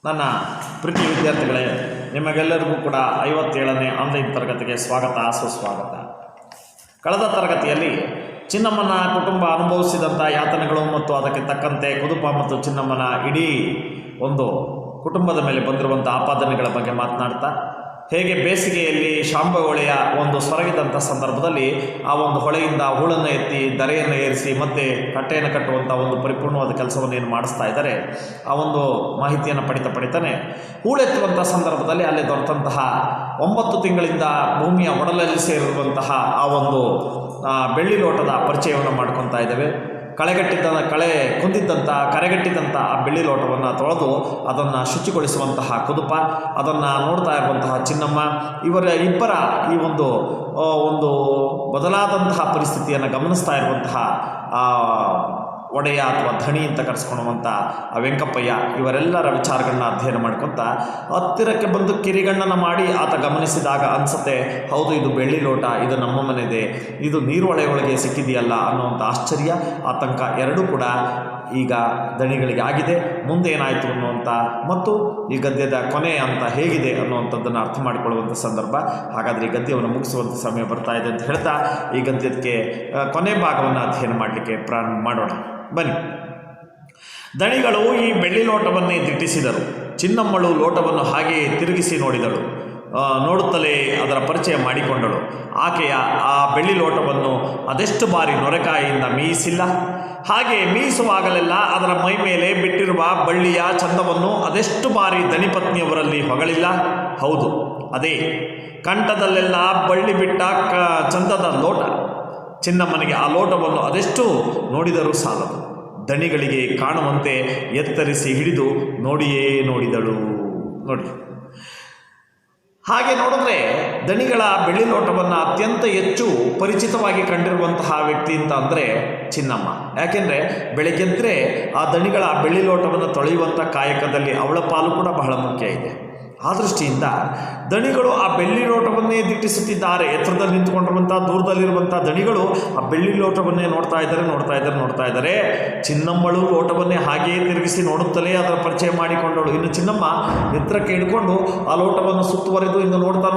ನನ್ನ ಪ್ರೀತಿ ವಿದ್ಯಾರ್ಥಿಗಳೇ, ನಿಮಗೆಲ್ಲರಿಗೂ ಕೂಡ 57ನೇ ಆನ್ಲೈನ್ ತರಗತಿಗೆ ಸ್ವಾಗತ ಸುಸ್ವಾಗತ. ಕಳೆದ ತರಗತಿಯಲ್ಲಿ ಚಿನ್ನಮ್ಮನ ಕುಟುಂಬ ಅನುಭವಿಸಿದಂಥ ಯಾತನೆಗಳು ಮತ್ತು ಅದಕ್ಕೆ ತಕ್ಕಂತೆ ಕುದುಪ ಮತ್ತು ಚಿನ್ನಮ್ಮನ ಇಡೀ ಒಂದು ಕುಟುಂಬದ ಮೇಲೆ ಬಂದಿರುವಂಥ ಆಪಾದನೆಗಳ ಬಗ್ಗೆ ಮಾತನಾಡ್ತಾ, ಹೇಗೆ ಬೇಸಿಗೆಯಲ್ಲಿ ಶಾಂಬ ಹೊಳೆಯ ಒಂದು ಸೊರಗಿದಂಥ ಸಂದರ್ಭದಲ್ಲಿ ಆ ಒಂದು ಹೊಳೆಯಿಂದ ಹೂಳನ್ನು ಎತ್ತಿ ಧರೆಯನ್ನು ಏರಿಸಿ ಮತ್ತೆ ಕಟ್ಟೆಯನ್ನು ಕಟ್ಟುವಂಥ ಒಂದು ಪರಿಪೂರ್ಣವಾದ ಕೆಲಸವನ್ನು ಏನು ಮಾಡಿಸ್ತಾ ಇದ್ದಾರೆ, ಆ ಒಂದು ಮಾಹಿತಿಯನ್ನು ಪಡಿತಾನೆ ಹೂಳೆತ್ತುವಂಥ ಸಂದರ್ಭದಲ್ಲಿ ಅಲ್ಲಿ ದೊರೆತಂತಹ 9 ತಿಂಗಳಿಂದ ಭೂಮಿಯ ಒಡಲಲ್ಲಿ ಸೇರಿರುವಂತಹ ಆ ಒಂದು ಬೆಳ್ಳಿ ಲೋಟದ ಪರಿಚಯವನ್ನು ಮಾಡ್ಕೊತಾ ಇದ್ದೇವೆ. ಕರೆಗಟ್ಟಿದ್ದಂಥ ಆ ಬೆಳ್ಳಿ ಲೋಟವನ್ನು ತೊಳೆದು ಅದನ್ನು ಶುಚಿಗೊಳಿಸುವಂತಹ ಕುದುಪ, ಅದನ್ನು ನೋಡ್ತಾ ಇರುವಂತಹ ಚಿನ್ನಮ್ಮ, ಇಬ್ಬರ ಈ ಒಂದು ಬದಲಾದಂತಹ ಪರಿಸ್ಥಿತಿಯನ್ನು ಗಮನಿಸ್ತಾ ಇರುವಂತಹ ಒಡೆಯ ಅಥವಾ ಧಣಿ ಅಂತ ಕರೆಸ್ಕೊಳ್ಳುವಂಥ ಆ ವೆಂಕಪ್ಪಯ್ಯ, ಇವರೆಲ್ಲರ ವಿಚಾರಗಳನ್ನ ಅಧ್ಯಯನ ಮಾಡ್ಕೊತಾ ಹತ್ತಿರಕ್ಕೆ ಬಂದು ಕಿರಿಗಣ್ಣನ ಮಾಡಿ ಆತ ಗಮನಿಸಿದಾಗ ಅನಿಸುತ್ತೆ, ಹೌದು ಇದು ಬೆಳ್ಳಿ ಲೋಟ, ಇದು ನಮ್ಮ ಮನೆಯದೇ, ಇದು ನೀರುಹೊಳೆಯೊಳಗೆ ಸಿಕ್ಕಿದೆಯಲ್ಲ ಅನ್ನುವಂಥ ಆಶ್ಚರ್ಯ ಆತಂಕ ಎರಡೂ ಕೂಡ ಈಗ ದಣಿಗಳಿಗೆ ಆಗಿದೆ. ಮುಂದೆ ಏನಾಯಿತು ಅನ್ನುವಂಥ ಮತ್ತು ಈ ಗದ್ಯದ ಕೊನೆ ಅಂತ ಹೇಗಿದೆ ಅನ್ನುವಂಥದ್ದನ್ನು ಅರ್ಥ ಮಾಡಿಕೊಳ್ಳುವಂಥ ಸಂದರ್ಭ. ಹಾಗಾದರೆ ಈ ಗದ್ಯವನ್ನು ಮುಗಿಸುವಂಥ ಸಮಯ ಬರ್ತಾ ಇದೆ ಅಂತ ಹೇಳ್ತಾ ಈ ಗದ್ಯಕ್ಕೆ ಕೊನೆ ಭಾಗವನ್ನು ಅಧ್ಯಯನ ಮಾಡಲಿಕ್ಕೆ ಪ್ರಾರಂಭ ಮಾಡೋಣ. ಬನ್ನಿ. ದಣಿಗಳು ಈ ಬೆಳ್ಳಿ ಲೋಟವನ್ನೇ ದಿಟ್ಟಿಸಿದರು. ಚಿನ್ನಮ್ಮಳು ಲೋಟವನ್ನು ಹಾಗೆಯೇ ತಿರುಗಿಸಿ ನೋಡಿದಳು. ನೋಡುತ್ತಲೇ ಅದರ ಪರಿಚಯ ಮಾಡಿಕೊಂಡಳು. ಆಕೆಯ ಆ ಬೆಳ್ಳಿ ಲೋಟವನ್ನು ಅದೆಷ್ಟು ಬಾರಿ ನೊರೆಕಾಯಿಯಿಂದ ಮೀಯಿಸಿಲ್ಲ. ಹಾಗೆ ಮೀಯಿಸುವಾಗಲೆಲ್ಲ ಅದರ ಮೈ ಮೇಲೆ ಬಿಟ್ಟಿರುವ ಬಳ್ಳಿಯ ಚಂದವನ್ನು ಅದೆಷ್ಟು ಬಾರಿ ದಣಿಪತ್ನಿಯವರಲ್ಲಿ ಹೊಗಳಿಲ್ಲ. ಹೌದು, ಅದೇ ಕಂಠದಲ್ಲೆಲ್ಲ ಬಳ್ಳಿ ಬಿಟ್ಟ ಚಂದದ ಲೋಟ. ಚಿನ್ನಮ್ಮನಿಗೆ ಆ ಲೋಟವನ್ನು ಅದೆಷ್ಟು ನೋಡಿದರೂ ಸಾಲದು. ದಣಿಗಳಿಗೆ ಕಾಣುವಂತೆ ಎತ್ತರಿಸಿ ಹಿಡಿದು ನೋಡಿಯೇ ನೋಡಿದಳು. ನೋಡಿ, ಹಾಗೆ ನೋಡಿದ್ರೆ ದಣಿಗಳ ಬೆಳ್ಳಿ ಲೋಟವನ್ನು ಅತ್ಯಂತ ಹೆಚ್ಚು ಪರಿಚಿತವಾಗಿ ಕಂಡಿರುವಂತಹ ವ್ಯಕ್ತಿ ಅಂತ ಅಂದರೆ ಚಿನ್ನಮ್ಮ. ಯಾಕೆಂದರೆ ಬೆಳಗ್ಗೆದ್ರೆ ಆ ದಣಿಗಳ ಬೆಳ್ಳಿ ಲೋಟವನ್ನು ತೊಳೆಯುವಂಥ ಕಾಯಕದಲ್ಲಿ ಅವಳ ಪಾಲು ಕೂಡ ಬಹಳ ಮುಖ್ಯ ಇದೆ. ಆ ದೃಷ್ಟಿಯಿಂದ ದಣಿಗಳು ಆ ಬೆಳ್ಳಿ ಲೋಟವನ್ನೇ ದಿಟ್ಟಿಸುತ್ತಿದ್ದಾರೆ. ಎತ್ತರದಲ್ಲಿ ನಿಂತುಕೊಂಡಿರುವಂಥ ದೂರದಲ್ಲಿರುವಂಥ ದಣಿಗಳು ಆ ಬೆಳ್ಳಿ ಲೋಟವನ್ನೇ ನೋಡ್ತಾ ಇದ್ದಾರೆ. ಚಿನ್ನಮ್ಮಳು ಲೋಟವನ್ನೇ ಹಾಗೆಯೇ ತಿರುಗಿಸಿ ನೋಡುತ್ತಲೇ ಅದರ ಪರಿಚಯ ಮಾಡಿಕೊಂಡಳು. ಇನ್ನು ಚಿನ್ನಮ್ಮ ಎತ್ತರಕ್ಕೆ ಹಿಡ್ಕೊಂಡು ಆ ಲೋಟವನ್ನು ಸುತ್ತುವರೆದು ಇನ್ನು ನೋಡ್ತಾ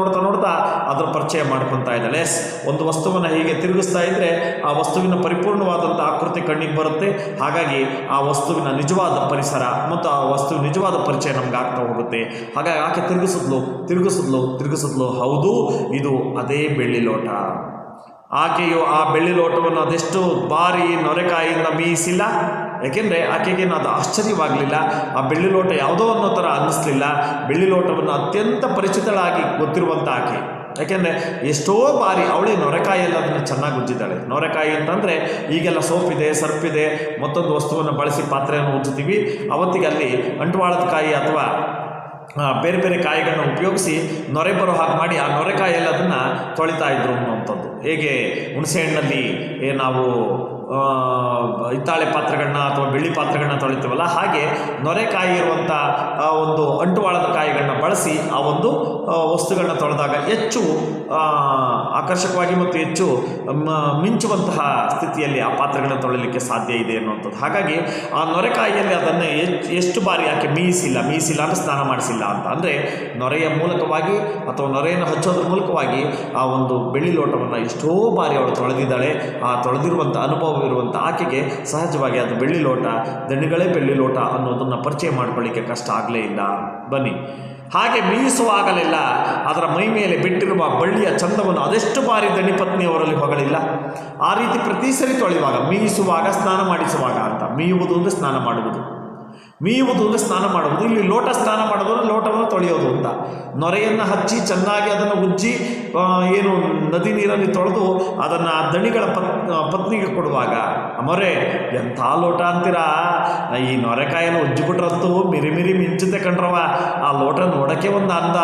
ಅದರ ಪರಿಚಯ ಮಾಡ್ಕೊತಾ ಇದ್ದಾಳೆ. ಒಂದು ವಸ್ತುವನ್ನು ಹೀಗೆ ತಿರುಗಿಸ್ತಾ ಇದ್ದರೆ ಆ ವಸ್ತುವಿನ ಪರಿಪೂರ್ಣವಾದಂಥ ಆಕೃತಿ ಕಣ್ಣಿಗೆ ಬರುತ್ತೆ. ಹಾಗಾಗಿ ಆ ವಸ್ತುವಿನ ನಿಜವಾದ ಪರಿಸರ ಮತ್ತು ಆ ವಸ್ತುವಿನ ನಿಜವಾದ ಪರಿಚಯ ನಮ್ಗೆ ಆಗ್ತಾ ಹೋಗುತ್ತೆ. ಹಾಗಾಗಿ ಆಕೆ ತಿರುಗಿಸಿದ್ಲು. ಹೌದು, ಇದು ಅದೇ ಬೆಳ್ಳಿ ಲೋಟ. ಆಕೆಯು ಆ ಬೆಳ್ಳಿ ಲೋಟವನ್ನು ಅದೆಷ್ಟು ಬಾರಿ ನೊರೆಕಾಯಿಯಿಂದ ಮೀಯಿಸಿಲ್ಲ. ಏಕೆಂದರೆ ಆಕೆಗೇನು ಅದು ಆಶ್ಚರ್ಯವಾಗಲಿಲ್ಲ. ಆ ಬೆಳ್ಳಿ ಲೋಟ ಯಾವುದೋ ಅನ್ನೋ ಥರ ಅನ್ನಿಸ್ಲಿಲ್ಲ. ಬೆಳ್ಳಿ ಲೋಟವನ್ನು ಅತ್ಯಂತ ಪರಿಚಿತಳಾಗಿ ಗೊತ್ತಿರುವಂಥ ಆಕೆ. ಯಾಕೆಂದರೆ ಎಷ್ಟೋ ಬಾರಿ ಅವಳೇ ನೊರೆಕಾಯಿಯಲ್ಲಿ ಅದನ್ನು ಚೆನ್ನಾಗಿ ಉಜ್ಜಿದ್ದಾಳೆ. ನೊರೆಕಾಯಿ ಅಂತಂದರೆ ಈಗೆಲ್ಲ ಸೋಪಿದೆ, ಸರ್ಪಿದೆ, ಮತ್ತೊಂದು ವಸ್ತುವನ್ನು ಬಳಸಿ ಪಾತ್ರೆಯನ್ನು ಉಜ್ಜುತ್ತೀವಿ. ಅವತ್ತಿಗೆ ಅಲ್ಲಿ ಅಂಟುವಾಳದ ಕಾಯಿ ಅಥವಾ ಬೇರೆ ಬೇರೆ ಕಾಯಿಗಳನ್ನ ಉಪಯೋಗಿಸಿ ನೊರೆ ಬರೋ ಹಾಗೆ ಮಾಡಿ ಆ ನೊರೆಕಾಯಲ್ಲಿ ಅದನ್ನು ತೊಳಿತಾ ಇದ್ರು ಅನ್ನುವಂಥದ್ದು. ಹೇಗೆ ಹುಣಸೆಹಣ್ಣಲ್ಲಿ ನಾವು ಹಿತ್ತಾಳೆ ಪಾತ್ರೆಗಳನ್ನ ಅಥವಾ ಬೆಳ್ಳಿ ಪಾತ್ರೆಗಳನ್ನ ತೊಳಿತೀವಲ್ಲ, ಹಾಗೆ ನೊರೆಕಾಯಿ ಇರುವಂಥ ಒಂದು ಅಂಟುವಾಳದ ಕಾಯಿಗಳನ್ನ ಬಳಸಿ ಆ ಒಂದು ವಸ್ತುಗಳನ್ನ ತೊಳೆದಾಗ ಹೆಚ್ಚು ಆಕರ್ಷಕವಾಗಿ ಮತ್ತು ಹೆಚ್ಚು ಮಿಂಚುವಂತಹ ಸ್ಥಿತಿಯಲ್ಲಿ ಆ ಪಾತ್ರೆಗಳನ್ನ ತೊಳಿಲಿಕ್ಕೆ ಸಾಧ್ಯ ಇದೆ ಅನ್ನುವಂಥದ್ದು. ಹಾಗಾಗಿ ಆ ನೊರೆಕಾಯಿಯಲ್ಲಿ ಅದನ್ನು ಎಷ್ಟು ಬಾರಿ ಆಕೆ ಮೀಯಿಸಿಲ್ಲ ಅಂದರೆ ಸ್ನಾನ ಮಾಡಿಸಿಲ್ಲ ಅಂತ ಅಂದರೆ ನೊರೆಯ ಮೂಲಕವಾಗಿ ಅಥವಾ ನೊರೆಯನ್ನು ಹಚ್ಚೋದ್ರ ಮೂಲಕವಾಗಿ ಆ ಒಂದು ಬೆಳ್ಳಿ ಲೋಟವನ್ನು ಎಷ್ಟೋ ಬಾರಿ ಅವಳು ತೊಳೆದಿದ್ದಾಳೆ. ಆ ತೊಳೆದಿರುವಂಥ ಅನುಭವವಿರುವಂಥ ಆಕೆಗೆ ಸಹಜವಾಗಿ ಅದು ಬೆಳ್ಳಿ ಲೋಟ, ದಣಿಗಳೇ ಬೆಳ್ಳಿ ಲೋಟ ಅನ್ನೋದನ್ನು ಪರಿಚಯ ಮಾಡ್ಕೊಳ್ಳಿಕ್ಕೆ ಕಷ್ಟ ಆಗಲೇ ಇಲ್ಲ. ಬನ್ನಿ. ಹಾಗೆ ಮೀಯಿಸುವಾಗಲೆಲ್ಲ ಅದರ ಮೈ ಮೇಲೆ ಬಿಟ್ಟಿರುವ ಬಳ್ಳಿಯ ಚಂದವನ್ನು ಅದೆಷ್ಟು ಬಾರಿ ದಣಿಪತ್ನಿಯವರಲ್ಲಿ ಹೊಗಳಿಲ್ಲ. ಆ ರೀತಿ ಪ್ರತಿ ಸರಿ ತೊಳೆಯುವಾಗ, ಮೀಯಿಸುವಾಗ, ಸ್ನಾನ ಮಾಡಿಸುವಾಗ ಅಂತ. ಮೀಯುವುದು ಅಂದರೆ ಸ್ನಾನ ಮಾಡುವುದು, ಇಲ್ಲಿ ಲೋಟ ಸ್ನಾನ ಮಾಡೋದು, ಲೋಟವನ್ನು ತೊಳೆಯೋದು ಅಂತ. ನೊರೆಯನ್ನು ಹಚ್ಚಿ ಚೆನ್ನಾಗಿ ಅದನ್ನು ಉಜ್ಜಿ ಏನು ನದಿ ನೀರಲ್ಲಿ ತೊಳೆದು ಅದನ್ನು ದಣಿಗಳ ಪತ್ನಿಗೆ ಕೊಡುವಾಗ, ಮೊರೆ ಎಂಥ ಲೋಟ ಅಂತೀರಾ, ಈ ನೊರೆಕಾಯನ್ನು ಉಜ್ಜಿಬಿಟ್ರಂತೂ ಮಿರಿ ಮಿಂಚುತ್ತೆ ಕಣ್ರವ. ಆ ಲೋಟ ನೋಡೋಕ್ಕೆ ಒಂದು ಅಂದ,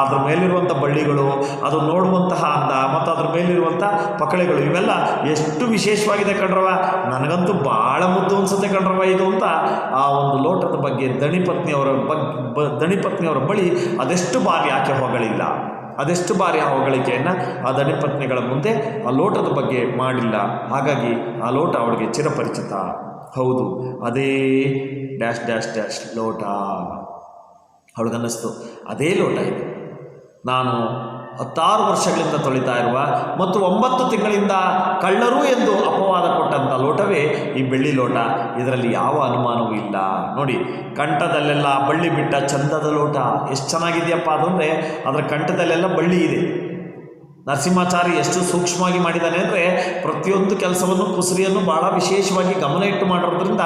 ಅದ್ರ ಮೇಲಿರುವಂಥ ಬಳ್ಳಿಗಳು, ಅದು ನೋಡುವಂತಹ ಅಂದ ಮತ್ತು ಅದ್ರ ಮೇಲಿರುವಂಥ ಪಕಳೆಗಳು, ಇವೆಲ್ಲ ಎಷ್ಟು ವಿಶೇಷವಾಗಿದೆ ಕಣ್ರವ, ನನಗಂತೂ ಭಾಳ ಮುದ್ದು ಅನಿಸುತ್ತೆ ಕಣ್ರವ ಇದು ಅಂತ ಆ ಒಂದು ಲೋಟದ ಬಗ್ಗೆ ದಣಿಪತ್ನಿಯವರ ಬಳಿ ಅದೆಷ್ಟು ಬಾರಿ ಆಕೆ ಹೊಗಳಿಲ್ಲ. ಅದೆಷ್ಟು ಬಾರಿ ಆ ಹೊಗಳಿಕೆಯನ್ನು ಆ ದಣಿಪತ್ನಿಗಳ ಮುಂದೆ ಆ ಲೋಟದ ಬಗ್ಗೆ ಮಾಡಿಲ್ಲ. ಹಾಗಾಗಿ ಆ ಲೋಟ ಅವಳಿಗೆ ಚಿರಪರಿಚಿತ. ಹೌದು, ಅದೇ ಡ್ಯಾಶ್ ಡ್ಯಾಶ್ ಡ್ಯಾಶ್ ಲೋಟ. ಅವಳಿಗನ್ನಿಸ್ತು ಅದೇ ಲೋಟ ಇದು, ನಾನು 16 ವರ್ಷಗಳಿಂದ ತೊಳಿತಾ ಇರುವ ಮತ್ತು 9 ತಿಂಗಳಿಂದ ಕಳ್ಳರು ಎಂದು ಅಪವಾದ ಕೊಟ್ಟಂಥ ಲೋಟವೇ ಈ ಬೆಳ್ಳಿ ಲೋಟ, ಇದರಲ್ಲಿ ಯಾವ ಅನುಮಾನವೂ ಇಲ್ಲ. ನೋಡಿ, ಕಂಠದಲ್ಲೆಲ್ಲ ಬಳ್ಳಿ ಬಿಟ್ಟ ಚಂದದ ಲೋಟ ಎಷ್ಟು ಚೆನ್ನಾಗಿದೆಯಪ್ಪ ಅದಂದರೆ ಅದರ ಕಂಠದಲ್ಲೆಲ್ಲ ಬಳ್ಳಿ ಇದೆ. ನರಸಿಂಹಾಚಾರಿ ಎಷ್ಟು ಸೂಕ್ಷ್ಮವಾಗಿ ಮಾಡಿದ್ದಾನೆ ಅಂದರೆ ಪ್ರತಿಯೊಂದು ಕೆಲಸವನ್ನು ಕುಸರಿಯನ್ನು ಭಾಳ ವಿಶೇಷವಾಗಿ ಗಮನ ಇಟ್ಟು ಮಾಡಿರೋದ್ರಿಂದ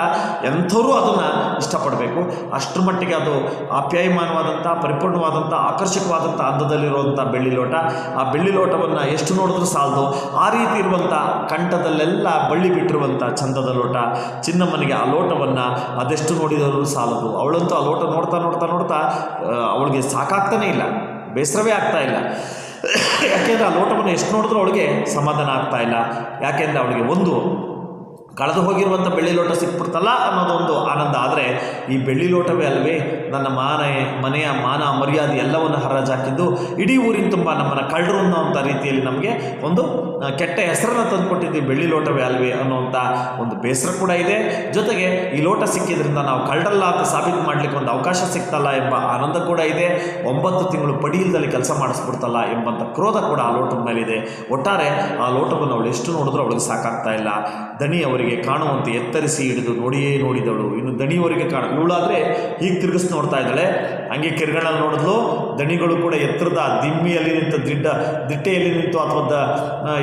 ಎಂಥವರೂ ಅದನ್ನು ಇಷ್ಟಪಡಬೇಕು. ಅಷ್ಟರ ಮಟ್ಟಿಗೆ ಅದು ಆಪ್ಯಾಯಮಾನವಾದಂಥ, ಪರಿಪೂರ್ಣವಾದಂಥ, ಆಕರ್ಷಕವಾದಂಥ ಅಂದದಲ್ಲಿರುವಂಥ ಬೆಳ್ಳಿ ಲೋಟ. ಆ ಬೆಳ್ಳಿ ಲೋಟವನ್ನು ಎಷ್ಟು ನೋಡಿದ್ರೂ ಸಾಲದು. ಆ ರೀತಿ ಇರುವಂಥ ಕಂಠದಲ್ಲೆಲ್ಲ ಬಳ್ಳಿ ಬಿಟ್ಟಿರುವಂಥ ಚಂದದ ಲೋಟ. ಚಿನ್ನಮ್ಮನಿಗೆ ಆ ಲೋಟವನ್ನು ಅದೆಷ್ಟು ನೋಡಿದರೂ ಸಾಲದು. ಅವಳಂತೂ ಆ ಲೋಟ ನೋಡ್ತಾ ನೋಡ್ತಾ ನೋಡ್ತಾ ಅವಳಿಗೆ ಸಾಕಾಗ್ತಾನೇ ಇಲ್ಲ, ಬೇಸರವೇ ಆಗ್ತಾ ಇಲ್ಲ. ಯಾಕೆಂದರೆ ಆ ಲೋಟವನ್ನು ಎಷ್ಟು ನೋಡಿದ್ರೂ ಅವಳಿಗೆ ಸಮಾಧಾನ ಆಗ್ತಾ ಇಲ್ಲ. ಯಾಕೆಂದರೆ ಅವಳಿಗೆ ಒಂದು ಕಳೆದು ಹೋಗಿರುವಂಥ ಬೆಳ್ಳಿ ಲೋಟ ಸಿಕ್ಬಿಡ್ತಲ್ಲ ಅನ್ನೋದೊಂದು ಆನಂದ. ಆದರೆ ಈ ಬೆಳ್ಳಿ ಲೋಟವೇ ಅಲ್ವೇ ನನ್ನ ಮನೆಯ ಮಾನ ಮರ್ಯಾದೆ ಎಲ್ಲವನ್ನು ಹರಾಜಾಕಿದ್ದು ಇಡೀ ಊರಿನ ತುಂಬ ನಮ್ಮನ್ನು ಕಳ್ಳರು ಅನ್ನೋವಂಥ ರೀತಿಯಲ್ಲಿ ನಮಗೆ ಒಂದು ಕೆಟ್ಟ ಹೆಸರನ್ನು ತಂದುಕೊಟ್ಟಿದ್ದು ಬೆಳ್ಳಿ ಲೋಟವೇ ಅಲ್ವೇ ಅನ್ನೋವಂಥ ಒಂದು ಬೇಸರ ಕೂಡ ಇದೆ. ಜೊತೆಗೆ ಈ ಲೋಟ ಸಿಕ್ಕಿದ್ರಿಂದ ನಾವು ಕಳ್ಳರಲ್ಲ ಅಂತ ಸಾಬೀತು ಮಾಡಲಿಕ್ಕೆ ಒಂದು ಅವಕಾಶ ಸಿಗ್ತಲ್ಲ ಎಂಬ ಆನಂದ ಕೂಡ ಇದೆ. 9 ತಿಂಗಳು ಪಡಿಯಿಲ್ದಲ್ಲಿ ಕೆಲಸ ಮಾಡಿಸ್ಬಿಡ್ತಲ್ಲ ಎಂಬಂಥ ಕ್ರೋಧ ಕೂಡ ಆ ಲೋಟದ ಮೇಲಿದೆ. ಒಟ್ಟಾರೆ ಆ ಲೋಟವನ್ನು ಅವಳು ಎಷ್ಟು ನೋಡಿದ್ರೂ ಅವಳಿಗೆ ಸಾಕಾಗ್ತಾ ಇಲ್ಲ. ದಣಿಯವರಿಗೆ ಕಾಣುವಂತೆ ಎತ್ತರಿಸಿ ಹಿಡಿದು ನೋಡಿಯೇ ನೋಡಿದಳು. ಇನ್ನು ದಣಿಯವರಿಗೆ ಇವಳಾದರೆ ಹೀಗೆ ತಿರುಗಿಸಿ ನೋಡ್ತಾ ಇದ್ದಾಳೆ, ಹಂಗೆ ಕೆರೆಗಳಲ್ಲಿ ನೋಡಿದ್ಲು. ದಣಿಗಳು ಕೂಡ ಎತ್ತರದ ದಿಮ್ಮಿಯಲ್ಲಿ ನಿಂತು ದಿಟ್ಟೆಯಲ್ಲಿ ನಿಂತು ಅಥವಾ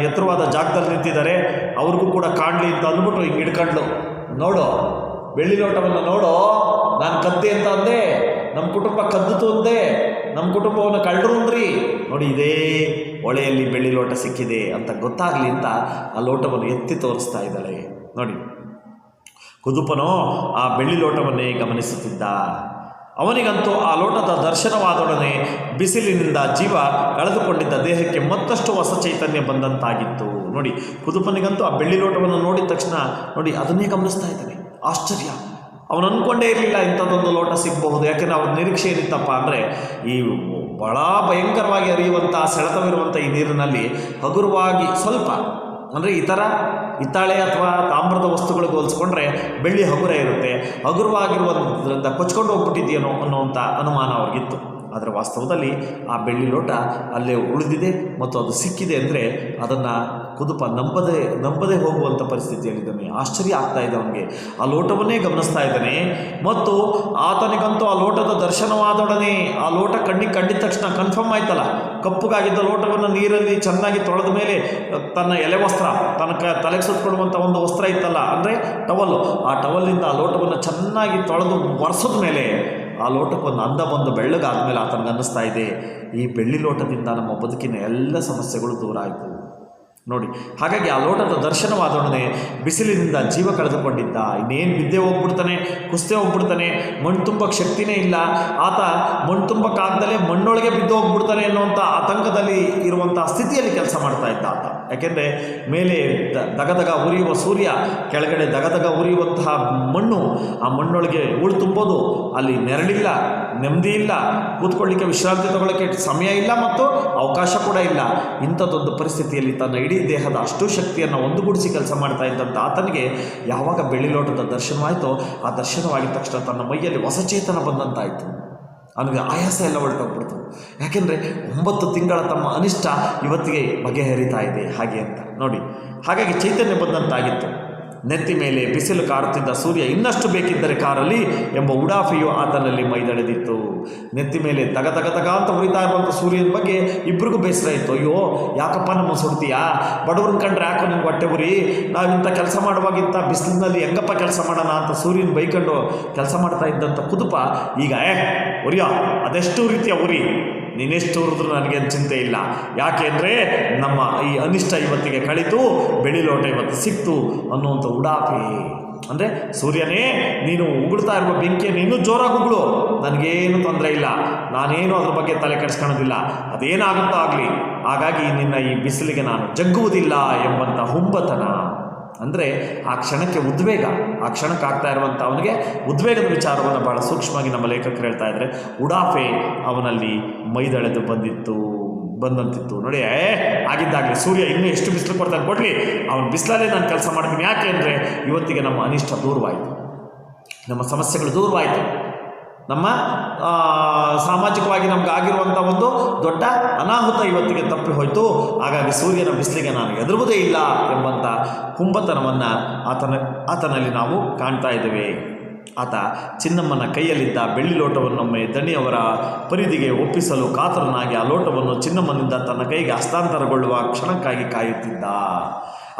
ಎತ್ತರವಾದ ಜಾಗದಲ್ಲಿ ನಿಂತಿದ್ದಾರೆ, ಅವ್ರಿಗೂ ಕೂಡ ಕಾಣಲಿ ಅಂತ ಅಂದ್ಬಿಟ್ಟು ಹಿಂಗೆ ಹಿಡ್ಕೊಂಡ್ಲು. ನೋಡು ಬೆಳ್ಳಿ ಲೋಟವನ್ನು ನೋಡು, ನಾನು ಕದ್ದೆ ಅಂತ ಅಂದೆ, ನಮ್ಮ ಕುಟುಂಬ ಕದ್ದಿತು ಅಂದೆ, ನಮ್ಮ ಕುಟುಂಬವನ್ನು ಕಳ್ಳರು ಅಂದ್ರಿ, ನೋಡಿ ಇದೇ ಹೊಳೆಯಲ್ಲಿ ಬೆಳ್ಳಿ ಲೋಟ ಸಿಕ್ಕಿದೆ ಅಂತ ಗೊತ್ತಾಗಲಿ ಅಂತ ಆ ಲೋಟವನ್ನು ಎತ್ತಿ ತೋರಿಸ್ತಾ ಇದ್ದಾಳೆ. ನೋಡಿ, ಕುದುಪನು ಆ ಬೆಳ್ಳಿ ಲೋಟವನ್ನೇ ಗಮನಿಸುತ್ತಿದ್ದ. ಅವನಿಗಂತೂ ಆ ಲೋಟದ ದರ್ಶನವಾದೊಡನೆ ಬಿಸಿಲಿನಿಂದ ಜೀವ ಕಳೆದುಕೊಂಡಿದ್ದ ದೇಹಕ್ಕೆ ಮತ್ತಷ್ಟು ಹೊಸ ಚೈತನ್ಯ ಬಂದಂತಾಗಿತ್ತು. ನೋಡಿ, ಕುದುಪನಿಗಂತೂ ಆ ಬೆಳ್ಳಿ ಲೋಟವನ್ನು ನೋಡಿದ ತಕ್ಷಣ ನೋಡಿ ಅದನ್ನೇ ಗಮನಿಸ್ತಾ ಇದ್ದಾನೆ. ಆಶ್ಚರ್ಯ, ಅವನು ಅಂದ್ಕೊಂಡೇ ಇರಲಿಲ್ಲ ಇಂಥದ್ದೊಂದು ಲೋಟ ಸಿಗಬಹುದು. ಯಾಕೆಂದರೆ ಅವ್ರ ನಿರೀಕ್ಷೆ ಏನಿತ್ತಪ್ಪ ಅಂದರೆ ಈ ಭಾಳ ಭಯಂಕರವಾಗಿ ಹರಿಯುವಂಥ ಸೆಳೆತವಿರುವಂಥ ಈ ನೀರಿನಲ್ಲಿ ಹಗುರವಾಗಿ ಸ್ವಲ್ಪ ಅಂದರೆ ಈ ಥರ ಹಿತ್ತಾಳೆ ಅಥವಾ ತಾಮ್ರದ ವಸ್ತುಗಳಿಗೆ ಹೋಲಿಸ್ಕೊಂಡ್ರೆ ಬೆಳ್ಳಿ ಹಗುರ ಇರುತ್ತೆ, ಹಗುರವಾಗಿರುವುದರಿಂದ ಕೊಚ್ಕೊಂಡು ಹೋಗ್ಬಿಟ್ಟಿದೆಯೇನೋ ಅನ್ನೋವಂಥ ಅನುಮಾನ ಅವ್ರಿಗಿತ್ತು. ಆದರೆ ವಾಸ್ತವದಲ್ಲಿ ಆ ಬೆಳ್ಳಿ ಲೋಟ ಅಲ್ಲೇ ಉಳಿದಿದೆ ಮತ್ತು ಅದು ಸಿಕ್ಕಿದೆ ಅಂದರೆ ಅದನ್ನು ಕುದುಪ ನಂಬದೇ ಹೋಗುವಂಥ ಪರಿಸ್ಥಿತಿಯಲ್ಲಿದ್ದಾನೆ. ಆಶ್ಚರ್ಯ ಆಗ್ತಾ ಇದೆ ಅವನಿಗೆ. ಆ ಲೋಟವನ್ನೇ ಗಮನಿಸ್ತಾ ಇದ್ದಾನೆ ಮತ್ತು ಆತನಿಗಂತೂ ಆ ಲೋಟದ ದರ್ಶನವಾದೊಡನೆ ಆ ಲೋಟ ಕಣ್ಣಿಗೆ ಕಂಡಿದ ತಕ್ಷಣ ಕನ್ಫರ್ಮ್ ಆಯ್ತಲ್ಲ, ಕಪ್ಪುಗಾಗಿದ್ದ ಲೋಟವನ್ನು ನೀರಲ್ಲಿ ಚೆನ್ನಾಗಿ ತೊಳೆದ ಮೇಲೆ ತನ್ನ ಎಲೆ ವಸ್ತ್ರ, ತಲೆಗೆ ಸುತ್ತಕೊಳ್ಳುವಂಥ ಒಂದು ವಸ್ತ್ರ ಇತ್ತಲ್ಲ ಅಂದರೆ ಟವಲ್ಲು, ಆ ಟವಲ್ಲಿಂದ ಆ ಲೋಟವನ್ನು ಚೆನ್ನಾಗಿ ತೊಳೆದು ಒರೆಸಿದ ಮೇಲೆ ಆ ಲೋಟಕ್ಕೊಂದು ಅಂದ ಬಂದು ಬೆಳ್ಳಗಾದ್ಮೇಲೆ ಆತನಿಗೆ ಅನ್ನಿಸ್ತಾ ಇದೆ, ಈ ಬೆಳ್ಳಿ ಲೋಟದಿಂದ ನಮ್ಮ ಬದುಕಿನ ಎಲ್ಲ ಸಮಸ್ಯೆಗಳು ದೂರ ಆಯಿತು. ನೋಡಿ, ಹಾಗಾಗಿ ಆ ಲೋಟದ ದರ್ಶನವಾದೊಡನೆ ಬಿಸಿಲಿನಿಂದ ಜೀವ ಕಳೆದುಕೊಂಡಿದ್ದ. ಇನ್ನೇನು ಬಿದ್ದೇ ಹೋಗ್ಬಿಡ್ತಾನೆ, ಕುಸ್ತೇ ಹೋಗ್ಬಿಡ್ತಾನೆ, ಮಣ್ಣು ತುಂಬಕ್ಕೆ ಶಕ್ತಿನೇ ಇಲ್ಲ. ಆತ ಮಣ್ಣು ತುಂಬಕ್ಕಾಗ್ದಲೇ ಮಣ್ಣೊಳಗೆ ಬಿದ್ದು ಹೋಗ್ಬಿಡ್ತಾನೆ ಅನ್ನುವಂಥ ಆತಂಕದಲ್ಲಿ ಇರುವಂಥ ಸ್ಥಿತಿಯಲ್ಲಿ ಕೆಲಸ ಮಾಡ್ತಾ ಇದ್ದ ಆತ. ಯಾಕೆಂದರೆ ಮೇಲೆ ದಗದಗ ಉರಿಯುವ ಸೂರ್ಯ, ಕೆಳಗಡೆ ದಗದಗ ಉರಿಯುವಂತಹ ಮಣ್ಣು, ಆ ಮಣ್ಣೊಳಗೆ ಹೂಳು ತುಂಬೋದು, ಅಲ್ಲಿ ನೆರಳಿಲ್ಲ, ನೆಮ್ಮದಿ ಇಲ್ಲ, ಕೂತ್ಕೊಳ್ಳಿಕ್ಕೆ ವಿಶ್ರಾಂತಿ ತಗೊಳ್ಳೋಕ್ಕೆ ಸಮಯ ಇಲ್ಲ ಮತ್ತು ಅವಕಾಶ ಕೂಡ ಇಲ್ಲ. ಇಂಥದ್ದೊಂದು ಪರಿಸ್ಥಿತಿಯಲ್ಲಿ ತನ್ನ ಇಡೀ ದೇಹದ ಅಷ್ಟು ಶಕ್ತಿಯನ್ನು ಒಂದುಗೂಡಿಸಿ ಕೆಲಸ ಮಾಡ್ತಾ ಇದ್ದಂಥ ಆತನಿಗೆ ಯಾವಾಗ ಬೆಳ್ಳಿ ಲೋಟದ ದರ್ಶನವಾಯಿತೋ ಆ ದರ್ಶನವಾಗಿದ ತಕ್ಷಣ ತನ್ನ ಮೈಯಲ್ಲಿ ಹೊಸ ಚೇತನ ಬಂದಂತಾಯಿತು. ಅವನಿಗೆ ಆಯಾಸ ಎಲ್ಲ ಹೊರಟೋಗ್ಬಿಡ್ತು. ಯಾಕೆಂದರೆ 9 ತಿಂಗಳ ತಮ್ಮ ಅನಿಷ್ಟ ಇವತ್ತಿಗೆ ಬಗೆಹರಿತಾ ಇದೆ ಹಾಗೆ ಅಂತ ನೋಡಿ. ಹಾಗಾಗಿ ಚೈತನ್ಯ ಬಂದಂತಾಗಿತ್ತು. ನೆತ್ತಿ ಮೇಲೆ ಬಿಸಿಲು ಕಾರುತ್ತಿದ್ದ ಸೂರ್ಯ ಇನ್ನಷ್ಟು ಬೇಕಿದ್ದರೆ ಕಾರಲ್ಲಿ ಎಂಬ ಉಡಾಫೆಯು ಆತನಲ್ಲಿ ಮೈದಳೆದಿತ್ತು. ನೆತ್ತಿ ಮೇಲೆ ತಗ ಅಂತ ಉರಿತಾ ಇರುವಂಥ ಸೂರ್ಯನ ಬಗ್ಗೆ ಇಬ್ಬರಿಗೂ ಬೇಸರ ಇತ್ತು. ಅಯ್ಯೋ ಯಾಕಪ್ಪ ನಮ್ಮ ಸುಡ್ತೀಯಾ, ಬಡವ್ರನ್ನ ಕಂಡ್ರೆ ಯಾಕೋ ನಿನ್ಗೆ ಹೊಟ್ಟೆ ಉರಿ, ನಾವಿಂಥ ಕೆಲಸ ಮಾಡುವಾಗಿಂಥ ಬಿಸಿಲಿನಲ್ಲಿ ಹೆಂಗಪ್ಪ ಕೆಲಸ ಮಾಡೋಣ ಅಂತ ಸೂರ್ಯನ ಬೈಕೊಂಡು ಕೆಲಸ ಮಾಡ್ತಾ ಇದ್ದಂಥ ಕುದುಪ ಈಗ ಉರಿಯೋ ಅದೆಷ್ಟು ರೀತಿಯ ಉರಿ, ನೀನೆಷ್ಟು ಉರಿದ್ರೂ ನನಗೇನು ಚಿಂತೆ ಇಲ್ಲ. ಯಾಕೆ ಅಂದರೆ ನಮ್ಮ ಈ ಅನಿಷ್ಟ ಇವತ್ತಿಗೆ ಕಳಿತು, ಬೆಳ್ಳಿ ಲೋಟ ಇವತ್ತು ಸಿಕ್ತು ಅನ್ನುವಂಥ ಉಡಾಫೆ. ಅಂದರೆ ಸೂರ್ಯನೇ ನೀನು ಉಗುಳ್ತಾ ಇರುವ ಬೆಂಕಿಯನ್ನು ಇನ್ನೂ ಜೋರಾಗಿ ಉಗುಳು, ನನಗೇನು ತೊಂದರೆ ಇಲ್ಲ, ನಾನೇನು ಅದ್ರ ಬಗ್ಗೆ ತಲೆ ಕೆಡಿಸ್ಕೊಳ್ಳೋದಿಲ್ಲ, ಅದೇನಾಗುತ್ತೋ ಆಗಲಿ, ಹಾಗಾಗಿ ನಿನ್ನ ಈ ಬಿಸಿಲಿಗೆ ನಾನು ಜಗ್ಗುವುದಿಲ್ಲ ಎಂಬಂಥ ಹುಂಬತನ. ಅಂದರೆ ಆ ಕ್ಷಣಕ್ಕೆ ಉದ್ವೇಗ, ಆ ಕ್ಷಣಕ್ಕೆ ಆಗ್ತಾ ಇರುವಂಥ ಅವನಿಗೆ ಉದ್ವೇಗದ ವಿಚಾರವನ್ನು ಭಾಳ ಸೂಕ್ಷ್ಮವಾಗಿ ನಮ್ಮ ಲೇಖಕರು ಹೇಳ್ತಾ ಇದ್ದಾರೆ. ಉಡಾಫೆ ಅವನಲ್ಲಿ ಮೈದಳೆದು ಬಂದಂತಿತ್ತು. ನೋಡಿ, ಆಗಿದ್ದಾಗಲಿ ಸೂರ್ಯ ಇನ್ನೂ ಎಷ್ಟು ಬಿಸಿಲು ಕೊಡ್ತಾನೆ ಕೊಡಲಿ, ಅವನ ಬಿಸಿಲಲ್ಲೇ ನಾನು ಕೆಲಸ ಮಾಡ್ತೀನಿ. ಯಾಕೆ ಅಂದರೆ ಇವತ್ತಿಗೆ ನಮ್ಮ ಅನಿಷ್ಟ ದೂರವಾಯಿತು, ನಮ್ಮ ಸಮಸ್ಯೆಗಳು ದೂರವಾಯಿತು. ನಮ್ಮ ಸಾಮಾಜಿಕವಾಗಿ ನಮ್ಗೆ ಆಗಿರುವಂಥ ಒಂದು ದೊಡ್ಡ ಅನಾಹುತ ಇವತ್ತಿಗೆ ತಪ್ಪಿ ಹೋಯಿತು. ಹಾಗಾಗಿ ಸೂರ್ಯನ ಬಿಸಿಲಿಗೆ ನಾನು ಹೆದರುವುದೇ ಇಲ್ಲ ಎಂಬಂಥ ಕುಂಭತನವನ್ನು ಆತನಲ್ಲಿ ನಾವು ಕಾಣ್ತಾ ಇದ್ದೇವೆ. ಆತ ಚಿನ್ನಮ್ಮನ ಕೈಯಲ್ಲಿದ್ದ ಬೆಳ್ಳಿ ಲೋಟವನ್ನೊಮ್ಮೆ ದಣಿಯವರ ಪರಿಧಿಗೆ ಒಪ್ಪಿಸಲು ಕಾತರನಾಗಿ ಆ ಲೋಟವನ್ನು ಚಿನ್ನಮ್ಮನಿಂದ ತನ್ನ ಕೈಗೆ ಹಸ್ತಾಂತರಗೊಳ್ಳುವ ಕ್ಷಣಕ್ಕಾಗಿ ಕಾಯುತ್ತಿದ್ದ.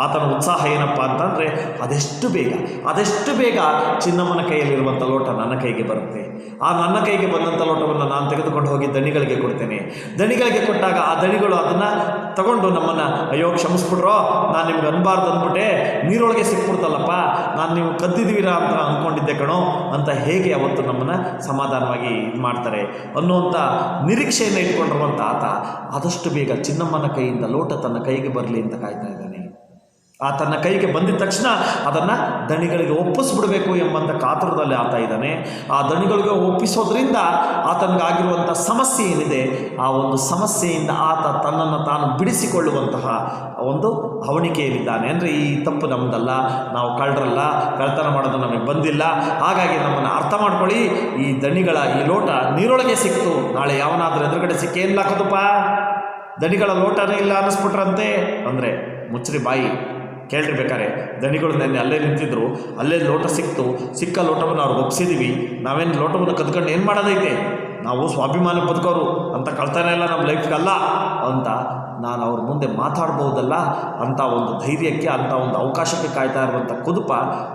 ಆತನ ಉತ್ಸಾಹ ಏನಪ್ಪ ಅಂತಂದರೆ ಅದೆಷ್ಟು ಬೇಗ ಚಿನ್ನಮ್ಮನ ಕೈಯಲ್ಲಿರುವಂಥ ಲೋಟ ನನ್ನ ಕೈಗೆ ಬರುತ್ತೆ. ಆ ನನ್ನ ಕೈಗೆ ಬಂದಂಥ ಲೋಟವನ್ನು ನಾನು ತೆಗೆದುಕೊಂಡು ಹೋಗಿ ದಣಿಗಳಿಗೆ ಕೊಡ್ತೇನೆ. ದಣಿಗಳಿಗೆ ಕೊಟ್ಟಾಗ ಆ ದಣಿಗಳು ಅದನ್ನು ತಗೊಂಡು ನಮ್ಮನ್ನು, ಅಯ್ಯೋ ಕ್ಷಮಿಸ್ಬಿಟ್ರೋ, ನಾನು ನಿಮ್ಗೆ ಅನ್ಬಾರ್ದು ಅಂದ್ಬಿಟ್ಟೆ, ನೀರೊಳಗೆ ಸಿಕ್ಬಿಡ್ತಲ್ಲಪ್ಪ, ನಾನು ನೀವು ಕದ್ದಿದ್ದೀರಾ ಅಂತ ಅಂದ್ಕೊಂಡಿದ್ದೆ ಕಣೋ ಅಂತ ಹೇಗೆ ಅವತ್ತು ನಮ್ಮನ್ನು ಸಮಾಧಾನವಾಗಿ ಇದು ಮಾಡ್ತಾರೆ ಅನ್ನುವಂಥ ನಿರೀಕ್ಷೆಯನ್ನು ಇಟ್ಕೊಂಡಿರುವಂಥ ಆತ ಆದಷ್ಟು ಬೇಗ ಚಿನ್ನಮ್ಮನ ಕೈಯಿಂದ ಲೋಟ ತನ್ನ ಕೈಗೆ ಬರಲಿ ಅಂತ ಕಾಯ್ತಾ ಇದ್ದಾನೆ. ಆ ತನ್ನ ಕೈಗೆ ಬಂದಿದ ತಕ್ಷಣ ಅದನ್ನು ದಣಿಗಳಿಗೆ ಒಪ್ಪಿಸ್ಬಿಡಬೇಕು ಎಂಬಂಥ ಕಾತುರದಲ್ಲಿ ಆತ ಇದ್ದಾನೆ. ಆ ದಣಿಗಳಿಗೆ ಒಪ್ಪಿಸೋದ್ರಿಂದ ಆತನಿಗಾಗಿರುವಂಥ ಸಮಸ್ಯೆ ಏನಿದೆ, ಆ ಒಂದು ಸಮಸ್ಯೆಯಿಂದ ಆತ ತನ್ನನ್ನು ತಾನು ಬಿಡಿಸಿಕೊಳ್ಳುವಂತಹ ಒಂದು ಹವಣಿಕೆಯಲ್ಲಿದ್ದಾನೆ. ಅಂದರೆ ಈ ತಪ್ಪು ನಮ್ಮದಲ್ಲ, ನಾವು ಕಳ್ಳರಲ್ಲ, ಕಳ್ತನ ಮಾಡೋದು ನಮಗೆ ಬಂದಿಲ್ಲ, ಹಾಗಾಗಿ ನಮ್ಮನ್ನು ಅರ್ಥ ಮಾಡ್ಕೊಳ್ಳಿ, ಈ ದಣಿಗಳ ಈ ಲೋಟ ನೀರೊಳಗೆ ಸಿಕ್ತು, ನಾಳೆ ಯಾವನಾದರೂ ಎದುರುಗಡೆ ಸಿಕ್ಕೇನಿಲ್ಲ ಹಾಕೋದಪ್ಪ, ದಣಿಗಳ ಲೋಟನೇ ಇಲ್ಲ ಅನ್ನಿಸ್ಬಿಟ್ರಂತೆ ಅಂದರೆ ಮುಚ್ಚ್ರಿ ಬಾಯಿ. ಕೇಳ್ರಿ ಬೇಕಾರೆ, ದಣಿಗಳು ನೆನ್ನೆ ಅಲ್ಲೇ ನಿಂತಿದ್ರು, ಅಲ್ಲೇ ಲೋಟ ಸಿಕ್ಕ ಲೋಟವನ್ನು ಅವ್ರಿಗೆ ಒಪ್ಸಿದ್ದೀವಿ, ನಾವೇನು ಲೋಟವನ್ನು ಕದ್ಕೊಂಡು ಏನು ಮಾಡೋದೈತೆ, ನಾವು ಸ್ವಾಭಿಮಾನ ಬದುಕೋರು ಅಂತ ಕಳ್ತಾನೆ ಇಲ್ಲ ನಮ್ಮ ಲೈಫ್ಗಲ್ಲ ಅಂತ ನಾನು ಅವ್ರ ಮುಂದೆ ಮಾತಾಡ್ಬೋದಲ್ಲ ಅಂಥ ಒಂದು ಧೈರ್ಯಕ್ಕೆ, ಅಂಥ ಒಂದು ಅವಕಾಶಕ್ಕೆ ಕಾಯ್ತಾ ಇರುವಂಥ ಕುದುಪ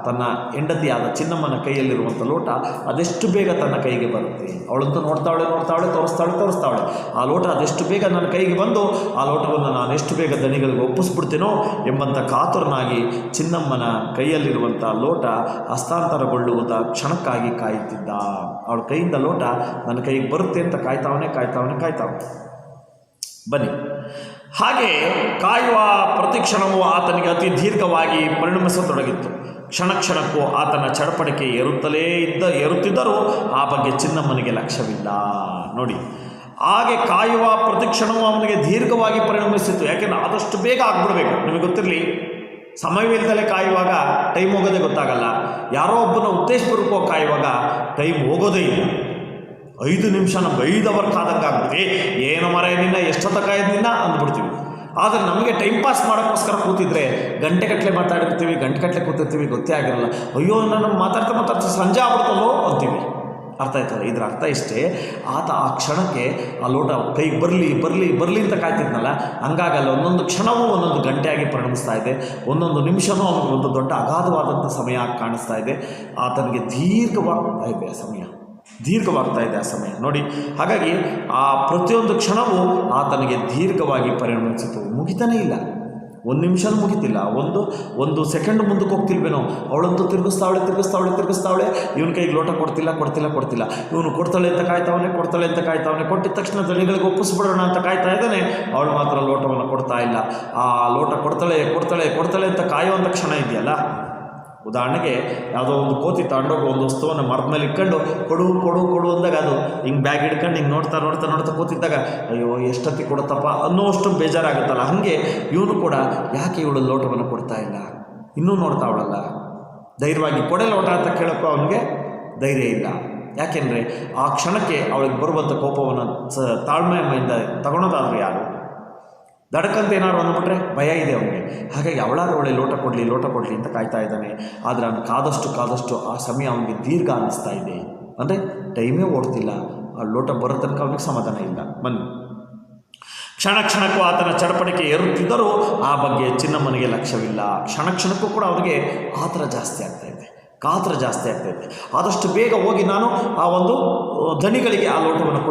ತನ್ನ ಹೆಂಡತಿಯಾದ ಚಿನ್ನಮ್ಮನ ಕೈಯಲ್ಲಿರುವಂಥ ಲೋಟ ಅದೆಷ್ಟು ಬೇಗ ತನ್ನ ಕೈಗೆ ಬರುತ್ತೆ. ಅವಳಂತೂ ನೋಡ್ತಾವಳೆ, ತೋರಿಸ್ತಾವಳೆ. ಆ ಲೋಟ ಅದೆಷ್ಟು ಬೇಗ ನನ್ನ ಕೈಗೆ ಬಂದು ಆ ಲೋಟವನ್ನು ನಾನು ಎಷ್ಟು ಬೇಗ ದಣಿಗಳಿಗೆ ಒಪ್ಪಿಸ್ಬಿಡ್ತೀನೋ ಎಂಬಂಥ ಕಾತುರನಾಗಿ ಚಿನ್ನಮ್ಮನ ಕೈಯಲ್ಲಿರುವಂಥ ಲೋಟ ಹಸ್ತಾಂತರಗೊಳ್ಳುವುದ ಕ್ಷಣಕ್ಕಾಗಿ ಕಾಯುತ್ತಿದ್ದ. ಅವಳ ಕೈಯಿಂದ ಲೋಟ ನನ್ನ ಕೈಗೆ ಬರುತ್ತೆ ಅಂತ ಕಾಯ್ತಾವನೆ. ಬನ್ನಿ, ಹಾಗೆ ಕಾಯುವ ಪ್ರತಿಕ್ಷಣವೂ ಆತನಿಗೆ ಅತಿ ದೀರ್ಘವಾಗಿ ಪರಿಣಮಿಸತೊಡಗಿತ್ತು. ಕ್ಷಣಕ್ಕೂ ಆತನ ಚಡಪಡಿಕೆ ಏರುತ್ತಿದ್ದರೂ ಆ ಬಗ್ಗೆ ಚಿನ್ನಮ್ಮನಿಗೆ ಲಕ್ಷ್ಯವಿಲ್ಲ. ನೋಡಿ, ಹಾಗೆ ಕಾಯುವ ಪ್ರತಿಕ್ಷಣವೂ ಅವನಿಗೆ ದೀರ್ಘವಾಗಿ ಪರಿಣಮಿಸಿತ್ತು. ಯಾಕೆಂದರೆ ಆದಷ್ಟು ಬೇಗ ಆಗ್ಬಿಡ್ಬೇಕು. ನಿಮಗೆ ಗೊತ್ತಿರಲಿ, ಸಮಯವಿಲ್ಲದಲ್ಲೇ ಕಾಯುವಾಗ ಟೈಮ್ ಹೋಗೋದೇ ಗೊತ್ತಾಗಲ್ಲ. ಯಾರೋ ಒಬ್ಬನ ಉದ್ದೇಶಪೂರ್ವಕವಾಗಿ ಕಾಯುವಾಗ ಟೈಮ್ ಹೋಗೋದೇ ಇಲ್ಲ. 5 ನಿಮಿಷ ನಮ್ಗೆ 5 ಅವರ್ ಕಾದಂಗೆ ಆಗ್ಬಿಡ್ತೀವಿ. ಏನು ಮರ ನಿನ್ನ ಎಷ್ಟೊತ್ತ ಕಾಯ್ದಿನ ಅಂದ್ಬಿಡ್ತೀವಿ. ಆದರೆ ನಮಗೆ ಟೈಮ್ ಪಾಸ್ ಮಾಡೋಕ್ಕೋಸ್ಕರ ಕೂತಿದ್ರೆ ಗಂಟೆಗಟ್ಟಲೆ ಮಾತಾಡಿರ್ತೀವಿ, ಗಂಟೆಗಟ್ಟಲೆ ಕೂತಿರ್ತೀವಿ, ಗೊತ್ತೇ ಆಗಿರಲ್ಲ. ಅಯ್ಯೋ ನಾನು ಮಾತಾಡ್ತಾ ಸಂಜೆ ಆಗ್ಬಿಡ್ತಲ್ಲೋ ಅಂತೀವಿ. ಅರ್ಥ ಆಯ್ತಲ್ಲ? ಇದರ ಅರ್ಥ ಇಷ್ಟೇ, ಆತ ಆ ಕ್ಷಣಕ್ಕೆ ಆ ಲೋಟ ಕೈಗೆ ಬರಲಿ ಅಂತ ಕಾಯ್ತಿದ್ನಲ್ಲ, ಹಂಗಾಗಲ್ಲ. ಒಂದೊಂದು ಕ್ಷಣವೂ ಒಂದೊಂದು ಗಂಟೆಯಾಗಿ ಪರಿಣಮಿಸ್ತಾ ಇದೆ, ಒಂದೊಂದು ನಿಮಿಷವೂ ಅವನಿಗೆ ಒಂದು ದೊಡ್ಡ ಅಗಾಧವಾದಂಥ ಸಮಯ ಕಾಣಿಸ್ತಾ ಇದೆ. ಆತನಿಗೆ ದೀರ್ಘವಾಗ್ತಾ ಇದೆ ಆ ಸಮಯ ನೋಡಿ. ಹಾಗಾಗಿ ಆ ಪ್ರತಿಯೊಂದು ಕ್ಷಣವೂ ಆತನಿಗೆ ದೀರ್ಘವಾಗಿ ಪರಿಣಮಿಸಿತು. ಮುಗಿತಾನೇ ಇಲ್ಲ, 1 ನಿಮಿಷನೂ ಮುಗಿತಿಲ್ಲ, ಒಂದು ಸೆಕೆಂಡ್ ಮುಂದಕ್ಕೆ ಹೋಗ್ತಿಲ್ವೇನೋ. ಅವಳಂತೂ ತಿರುಗಿಸ್ತಾವಳೆ. ಇವನ ಕೈಗೆ ಲೋಟ ಕೊಡ್ತಿಲ್ಲ. ಇವನು ಕೊಡ್ತಾಳೆ ಅಂತ ಕಾಯ್ತಾವನೆ. ಕೊಟ್ಟಿದ ತಕ್ಷಣ ದಣಿಗಳಿಗೆ ಒಪ್ಪಿಸ್ಬಿಡೋಣ ಅಂತ ಕಾಯ್ತಾ ಇದ್ದಾನೆ. ಅವಳು ಮಾತ್ರ ಲೋಟವನ್ನು ಕೊಡ್ತಾ ಇಲ್ಲ. ಆ ಲೋಟ ಕೊಡ್ತಾಳೆ ಅಂತ ಕಾಯುವಂಥ ಕ್ಷಣ ಇದೆಯಲ್ಲ, ಉದಾಹರಣೆಗೆ ಯಾವುದೋ ಒಂದು ಕೋತಿ ತಗೊಂಡೋಗಿ ಒಂದು ವಸ್ತುವನ್ನು ಮರದ ಮೇಲೆ ಇಟ್ಕೊಂಡು ಕೊಡು ಅಂದಾಗ ಅದು ಹಿಂಗೆ ಬ್ಯಾಗ್ ಹಿಡ್ಕೊಂಡು ಹಿಂಗೆ ನೋಡ್ತಾ ಕೂತಿದ್ದಾಗ ಅಯ್ಯೋ ಎಷ್ಟೊತ್ತಿಗೆ ಕೊಡುತ್ತಪ್ಪ ಅನ್ನೋಷ್ಟು ಬೇಜಾರಾಗುತ್ತಲ್ಲ. ಹಾಗೆ ಇವನು ಕೂಡ ಯಾಕೆ ಇವಳು ಲೋಟವನ್ನು ಕೊಡ್ತಾ ಇಲ್ಲ, ಇನ್ನೂ ನೋಡ್ತಾವಳಲ್ಲ, ಧೈರ್ಯವಾಗಿ ಕೊಡೆ ಲೋಟ ಅಂತ ಕೇಳೋಕ್ಕೂ ಅವನಿಗೆ ಧೈರ್ಯ ಇಲ್ಲ. ಯಾಕೆಂದರೆ ಆ ಕ್ಷಣಕ್ಕೆ ಅವಳಿಗೆ ಬರುವಂಥ ಕೋಪವನ್ನು ತಾಳ್ಮೆಯಿಂದ ತಗೊಳೋದಾದರೂ ಯಾರು? ದಡಕಂತ ಏನಾದ್ರು ಅಂದ್ಬಿಟ್ರೆ ಭಯ ಇದೆ ಅವನಿಗೆ. ಹಾಗಾಗಿ ಅವಳಾದ್ರೂ ಒಳ್ಳೆ ಲೋಟ ಕೊಡಲಿ ಅಂತ ಕಾಯ್ತಾ ಇದ್ದಾನೆ. ಆದರೆ ಅವನು ಕಾದಷ್ಟು ಆ ಸಮಯ ಅವನಿಗೆ ದೀರ್ಘ ಅನ್ನಿಸ್ತಾ ಇದೆ. ಅಂದರೆ ಟೈಮೇ ಓಡ್ತಿಲ್ಲ. ಆ ಲೋಟ ಬರೋ ತನಕ ಅವನಿಗೆ ಸಮಾಧಾನ ಇಲ್ಲ. ಬನ್ನಿ, ಕ್ಷಣಕ್ಕೂ ಆತನ ಚಡಪಡಿಕೆ ಏರುತ್ತಿದ್ದರೂ ಆ ಬಗ್ಗೆ ಚಿನ್ನಮ್ಮನಿಗೆ ಲಕ್ಷ್ಯವಿಲ್ಲ. ಕ್ಷಣಕ್ಕೂ ಕೂಡ ಅವನಿಗೆ ಆತರ ಜಾಸ್ತಿ ಆಗ್ತಾ ಇದೆ. ಆದಷ್ಟು ಬೇಗ ಹೋಗಿ ನಾನು ಆ ಒಂದು ದಣಿಗಳಿಗೆ ಆ ಲೋಟವನ್ನು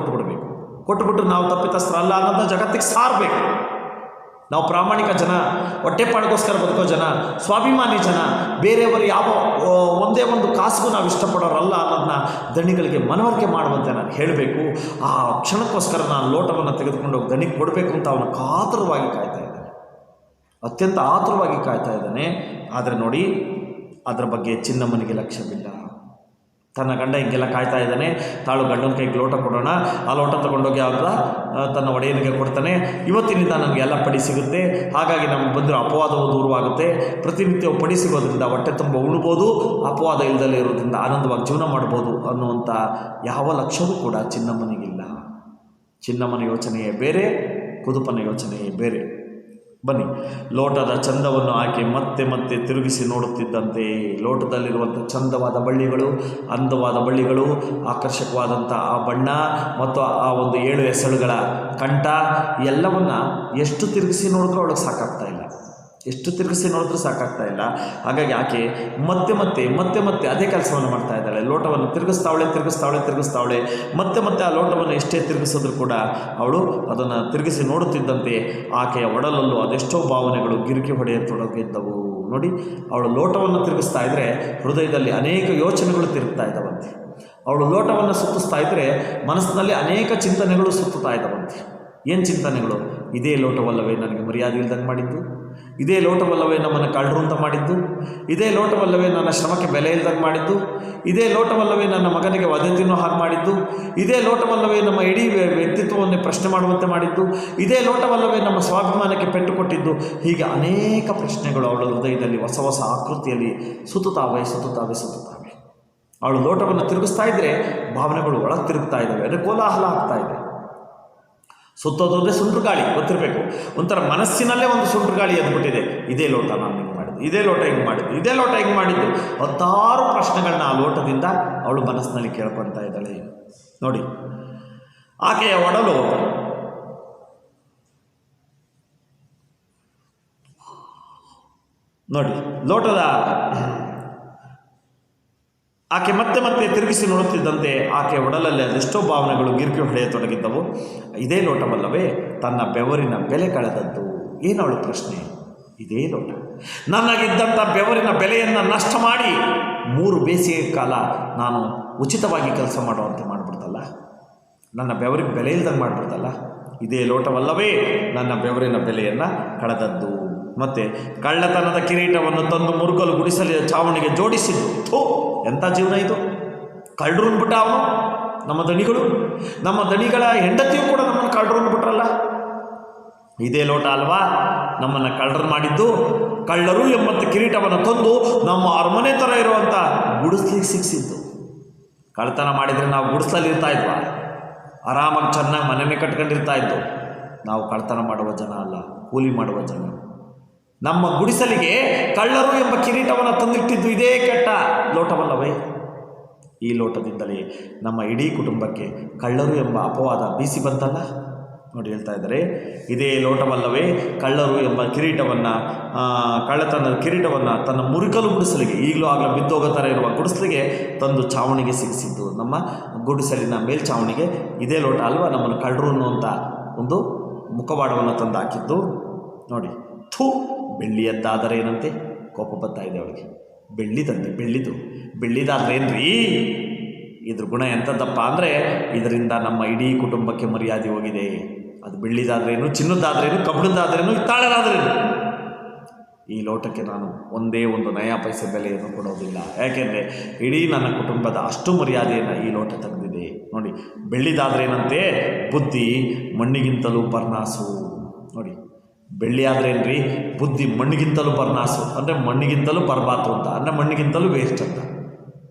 ಕೊಟ್ಟುಬಿಟ್ಟು ನಾವು ತಪ್ಪಿತಸ್ಥರಲ್ಲ ಅನ್ನೋದನ್ನ ಜಗತ್ತಿಗೆ ಸಾರಬೇಕು. ನಾವು ಪ್ರಾಮಾಣಿಕ ಜನ, ಹೊಟ್ಟೆಪಾಡಿಗೋಸ್ಕರ ಬದುಕೋ ಜನ, ಸ್ವಾಭಿಮಾನಿ ಜನ, ಬೇರೆಯವರು ಯಾವ ಒಂದೇ ಒಂದು ಕಾಸಿಗೂ ನಾವು ಇಷ್ಟಪಡೋರಲ್ಲ ಅನ್ನೋದನ್ನ ದಣಿಗಳಿಗೆ ಮನವರಿಕೆ ಮಾಡುವಂತೆ ನಾನು ಹೇಳಬೇಕು. ಆ ಕ್ಷಣಕ್ಕೋಸ್ಕರ ನಾನು ಲೋಟವನ್ನು ತೆಗೆದುಕೊಂಡು ಹೋಗಿ ದಣಿಗೆ ಕೊಡಬೇಕು ಅಂತ ಅವನು ಕಾತುರವಾಗಿ ಕಾಯ್ತಾ ಇದ್ದಾನೆ, ಅತ್ಯಂತ ಆತುರವಾಗಿ ಕಾಯ್ತಾ ಇದ್ದಾನೆ. ಆದರೆ ನೋಡಿ, ಅದರ ಬಗ್ಗೆ ಚಿನ್ನಮ್ಮನಿಗೆ ಲಕ್ಷ್ಯವಿಲ್ಲ. ತನ್ನ ಗಂಡ ಹಿಂಗೆಲ್ಲ ಕಾಯ್ತಾ ಇದ್ದಾನೆ, ತಾಳು ಗಂಡನ ಕೈಗೆ ಲೋಟ ಕೊಡೋಣ, ಆ ಲೋಟ ತೊಗೊಂಡೋಗಿ ಅವರ ತನ್ನ ಒಡೆಯನಿಗೆ ಕೊಡ್ತಾನೆ. ಇವತ್ತಿನಿಂದ ನನಗೆ ಎಲ್ಲ ಪಡಿ ಸಿಗುತ್ತೆ, ಹಾಗಾಗಿ ನಮಗೆ ಬಂದಿರೋ ಅಪವಾದವು ದೂರವಾಗುತ್ತೆ. ಪ್ರತಿನಿತ್ಯ ಪಡಿ ಸಿಗೋದ್ರಿಂದ ಹೊಟ್ಟೆ ತುಂಬ ಉಣ್ಬೋದು, ಅಪವಾದ ಇಲ್ಲದಲ್ಲೇ ಇರೋದ್ರಿಂದ ಆನಂದವಾಗಿ ಜೀವನ ಮಾಡ್ಬೋದು ಅನ್ನುವಂಥ ಯಾವ ಲಕ್ಷ್ಯವೂ ಕೂಡ ಚಿನ್ನಮ್ಮನಿಗಿಲ್ಲ. ಚಿನ್ನಮ್ಮನ ಯೋಚನೆಯೇ ಬೇರೆ, ಕುದುಪನ ಯೋಚನೆಯೇ ಬೇರೆ. ಬನ್ನಿ, ಲೋಟದ ಚಂದವನ್ನು ಆಕೆ ಮತ್ತೆ ಮತ್ತೆ ತಿರುಗಿಸಿ ನೋಡುತ್ತಿದ್ದಂತೆ ಲೋಟದಲ್ಲಿರುವಂಥ ಚಂದವಾದ ಬಳ್ಳಿಗಳು, ಅಂದವಾದ ಬಳ್ಳಿಗಳು, ಆಕರ್ಷಕವಾದಂಥ ಆ ಬಣ್ಣ ಮತ್ತು ಆ ಒಂದು 7 ಎಸಳುಗಳ ಕಂಠ ಎಲ್ಲವನ್ನು ಎಷ್ಟು ತಿರುಗಿಸಿ ನೋಡಿದ್ರೂ ಅವಳಿಗೆ ಸಾಕಾಗ್ತಾ ಇಲ್ಲ, ಎಷ್ಟು ತಿರುಗಿಸಿ ನೋಡಿದ್ರೂ ಸಾಕಾಗ್ತಾ ಇಲ್ಲ. ಹಾಗಾಗಿ ಆಕೆ ಮತ್ತೆ ಮತ್ತೆ ಮತ್ತೆ ಮತ್ತೆ ಅದೇ ಕೆಲಸವನ್ನು ಮಾಡ್ತಾ ಇದ್ದಾಳೆ. ಲೋಟವನ್ನು ತಿರುಗಿಸ್ತಾವಳೆ ಮತ್ತೆ ಮತ್ತೆ ಆ ಲೋಟವನ್ನು ಎಷ್ಟೇ ತಿರುಗಿಸಿದ್ರು ಕೂಡ ಅವಳು ಅದನ್ನು ತಿರುಗಿಸಿ ನೋಡುತ್ತಿದ್ದಂತೆ ಆಕೆಯ ಒಡಲಲ್ಲೂ ಅದೆಷ್ಟೋ ಭಾವನೆಗಳು ಗಿರಿಕಿ ಹೊಡೆಯತೊಡಗಿದ್ದವು. ನೋಡಿ, ಅವಳು ಲೋಟವನ್ನು ತಿರುಗಿಸ್ತಾ ಇದ್ದರೆ ಹೃದಯದಲ್ಲಿ ಅನೇಕ ಯೋಚನೆಗಳು ತಿರುಗ್ತಾ ಇದ್ದವಂತೆ. ಅವಳು ಲೋಟವನ್ನು ಸುತ್ತಿಸ್ತಾ ಇದ್ದರೆ ಮನಸ್ಸಿನಲ್ಲಿ ಅನೇಕ ಚಿಂತನೆಗಳು ಸುತ್ತುತ್ತಾ ಇದ್ದವಂತೆ. ಏನು ಚಿಂತನೆಗಳು? ಇದೇ ಲೋಟವಲ್ಲವೇ ನನಗೆ ಮರ್ಯಾದೆ ಇಲ್ದಂಗೆ ಮಾಡಿದ್ದು, ಇದೇ ಲೋಟವಲ್ಲವೇ ನಮ್ಮನ್ನು ಕಳ್ಳರು ಅಂತ ಮಾಡಿದ್ದು, ಇದೇ ಲೋಟವಲ್ಲವೇ ನನ್ನ ಶ್ರಮಕ್ಕೆ ಬೆಲೆ ಇಲ್ದಂಗೆ ಮಾಡಿದ್ದು, ಇದೇ ಲೋಟವಲ್ಲವೇ ನನ್ನ ಮಗನಿಗೆ ವಧೆ ತಿನ್ನೋ ಹಾಗೆ ಮಾಡಿದ್ದು, ಇದೇ ಲೋಟವಲ್ಲವೇ ನಮ್ಮ ಇಡೀ ವ್ಯಕ್ತಿತ್ವವನ್ನೇ ಪ್ರಶ್ನೆ ಮಾಡುವಂತೆ ಮಾಡಿದ್ದು, ಇದೇ ಲೋಟವಲ್ಲವೇ ನಮ್ಮ ಸ್ವಾಭಿಮಾನಕ್ಕೆ ಪೆಟ್ಟು ಕೊಟ್ಟಿದ್ದು. ಹೀಗೆ ಅನೇಕ ಪ್ರಶ್ನೆಗಳು ಅವಳ ಹೃದಯದಲ್ಲಿ ಹೊಸ ಹೊಸ ಆಕೃತಿಯಲ್ಲಿ ಸುತ್ತುತ್ತಾವೆ. ಅವಳು ಲೋಟವನ್ನು ತಿರುಗಿಸ್ತಾ ಇದ್ದರೆ ಭಾವನೆಗಳು ಒಳಗೆ ತಿರುಗ್ತಾ ಇದ್ದಾವೆ, ಅಂದರೆ ಕೋಲಾಹಲ ಆಗ್ತಾ ಇದೆ. ಸುತ್ತೋದು ಅಂದರೆ ಸುಂಟ್ರು ಗಾಳಿ ಗೊತ್ತಿರಬೇಕು, ಒಂಥರ ಮನಸ್ಸಿನಲ್ಲೇ ಒಂದು ಸುಂಟ್ರು ಗಾಳಿ ಎದ್ಬಿಟ್ಟಿದೆ. ಇದೇ ಲೋಟ ನಾನು ಹಿಂಗೆ ಮಾಡಿದ್ದು, ಇದೇ ಲೋಟ ಹಿಂಗೆ ಮಾಡಿದ್ದು, ಇದೇ ಲೋಟ ಹಿಂಗೆ ಮಾಡಿದ್ದು. 10 ಪ್ರಶ್ನೆಗಳನ್ನ ಆ ಲೋಟದಿಂದ ಅವಳು ಮನಸ್ಸಿನಲ್ಲಿ ಕೇಳ್ಕೊಳ್ತಾ ಇದ್ದಾಳೆ. ನೋಡಿ, ಆಕೆಯ ಒಡಲು ನೋಡಿ, ಲೋಟದ ಆಕೆ ಮತ್ತೆ ಮತ್ತೆ ತಿರುಗಿಸಿ ನೋಡುತ್ತಿದ್ದಂತೆ ಆಕೆ ಒಡಲಲ್ಲಿ ಅದೆಷ್ಟೋ ಭಾವನೆಗಳು ಗಿರ್ಕಿ ಹೊಡೆಯತೊಡಗಿದ್ದವು. ಇದೇ ಲೋಟವಲ್ಲವೇ ತನ್ನ ಬೆವರಿನ ಬೆಲೆ ಕಳೆದದ್ದು? ಏನವಳು ಪ್ರಶ್ನೆ? ಇದೇ ಲೋಟ ನನಗಿದ್ದಂಥ ಬೆವರಿನ ಬೆಲೆಯನ್ನು ನಷ್ಟ ಮಾಡಿ 3 ಬೇಸಿಗೆ ಕಾಲ ನಾನು ಉಚಿತವಾಗಿ ಕೆಲಸ ಮಾಡುವಂತೆ ಮಾಡಿಬಿಡ್ತಲ್ಲ, ನನ್ನ ಬೆವರಿಗೆ ಬೆಲೆ ಇಲ್ದಂಗೆ ಮಾಡಿಬಿಡ್ತಲ್ಲ. ಇದೇ ಲೋಟವಲ್ಲವೇ ನನ್ನ ಬೆವರಿನ ಬೆಲೆಯನ್ನು ಕಳೆದದ್ದು. ಮತ್ತು ಕಳ್ಳತನದ ಕಿರೀಟವನ್ನು ತಂದು ಮುರುಗಲು ಗುಡಿಸಲಿನ ಚಾವಣಿಗೆ ಜೋಡಿಸಿದ್ದು. ಎಂಥ ಜೀವನ ಇದು! ಕಳ್ಳರು ಅಂದ್ಬಿಟ್ಟ ಅವನು. ನಮ್ಮ ದಣಿಗಳ ಹೆಂಡತಿಯೂ ಕೂಡ ನಮ್ಮನ್ನು ಕಳ್ಳರು ಅಂದ್ಬಿಟ್ರಲ್ಲ. ಇದೇ ಲೋಟ ಅಲ್ವಾ ನಮ್ಮನ್ನು ಕಳ್ಳರು ಮಾಡಿದ್ದು? ಕಳ್ಳರು ಎಂಬಂಥ ಕಿರೀಟವನ್ನು ತಂದು ನಮ್ಮ ಅರಮನೆ ಥರ ಇರುವಂಥ ಗುಡಿಸ್ಲಿಗೆ ಸಿಕ್ಕಿಸಿದ್ದು. ಕಳ್ಳತನ ಮಾಡಿದರೆ ನಾವು ಗುಡಿಸ್ಲಲ್ಲಿ ಇರ್ತಾ ಇದ್ವಾ? ಆರಾಮಾಗಿ ಚೆನ್ನಾಗಿ ಮನೆಯೇ ಕಟ್ಕೊಂಡಿರ್ತಾ ಇದ್ದು. ನಾವು ಕಳ್ಳತನ ಮಾಡುವ ಜನ ಅಲ್ಲ, ಕೂಲಿ ಮಾಡುವ ಜನ. ನಮ್ಮ ಗುಡಿಸಲಿಗೆ ಕಳ್ಳರು ಎಂಬ ಕಿರೀಟವನ್ನು ತಂದಿಟ್ಟಿದ್ದು ಇದೇ ಕೆಟ್ಟ ಲೋಟವಲ್ಲವೇ? ಈ ಲೋಟದಿಂದಲೇ ನಮ್ಮ ಇಡೀ ಕುಟುಂಬಕ್ಕೆ ಕಳ್ಳರು ಎಂಬ ಅಪವಾದ ಬೀಸಿ ಬಂತಲ್ಲ. ನೋಡಿ, ಹೇಳ್ತಾ ಇದ್ದಾರೆ, ಇದೇ ಲೋಟವಲ್ಲವೇ ಕಳ್ಳರು ಎಂಬ ಕಿರೀಟವನ್ನು, ಕಳ್ಳತನದ ಕಿರೀಟವನ್ನು ತನ್ನ ಮುರುಕಲು ಗುಡಿಸಲಿಗೆ, ಈಗಲೂ ಆಗಲೂ ಬಿದ್ದೋಗೋ ಥರ ಇರುವ ಗುಡಿಸಲಿಗೆ ತಂದು ಚಾವಣಿಗೆ ಸಿಗಿಸಿದ್ದು. ನಮ್ಮ ಗುಡಿಸಲಿನ ಮೇಲ್ಚಾವಣಿಗೆ ಇದೇ ಲೋಟ ಅಲ್ವಾ ನಮ್ಮನ್ನು ಕಳ್ಳರು ಅನ್ನುವಂಥ ಒಂದು ಮುಖವಾಡವನ್ನು ತಂದು ಹಾಕಿದ್ದು. ನೋಡಿ, ಬೆಳ್ಳಿಯದ್ದಾದರೆ ಏನಂತೆ? ಕೋಪ ಬರ್ತಾ ಇದೆ ಅವಳಿಗೆ. ಬೆಳ್ಳಿದಾದ್ರೆ ಏನ್ರಿ? ಇದ್ರ ಗುಣ ಎಂಥದ್ದಪ್ಪ ಅಂದರೆ ಇದರಿಂದ ನಮ್ಮ ಇಡೀ ಕುಟುಂಬಕ್ಕೆ ಮರ್ಯಾದೆ ಹೋಗಿದೆ. ಅದು ಬೆಳ್ಳಿದಾದ್ರೇನು, ಚಿನ್ನದ್ದಾದ್ರೇನು, ಕಬ್ಬಿಣದ್ದಾದ್ರೇನು, ಹಿತ್ತಾಳೆದಾದ್ರೇನು, ಈ ಲೋಟಕ್ಕೆ ನಾನು ಒಂದೇ ಒಂದು ನಯಾ ಪೈಸೆ ಬೆಲೆಯನ್ನು ಕೊಡೋದಿಲ್ಲ. ಯಾಕೆಂದರೆ ಇಡೀ ನನ್ನ ಕುಟುಂಬದ ಅಷ್ಟು ಮರ್ಯಾದೆಯನ್ನು ಈ ಲೋಟ ತೆಗೆದಿದೆ. ನೋಡಿ, ಬೆಳ್ಳಿದಾದ್ರೇನಂತೆ? ಬುದ್ಧಿ ಮಣ್ಣಿಗಿಂತಲೂ ಪರ್ನಾಸು. ನೋಡಿ, ಬೆಳ್ಳಿ ಆದ್ರೇನ್ರಿ? ಬುದ್ಧಿ ಮಣ್ಣಿಗಿಂತಲೂ ಪರ್ನಾಸು, ಅಂದರೆ ಮಣ್ಣಿಗಿಂತಲೂ ಬರ್ಬಾತು ಅಂತ, ಅಂದರೆ ಮಣ್ಣಿಗಿಂತಲೂ ವೇಸ್ಟ್ ಅಂತ.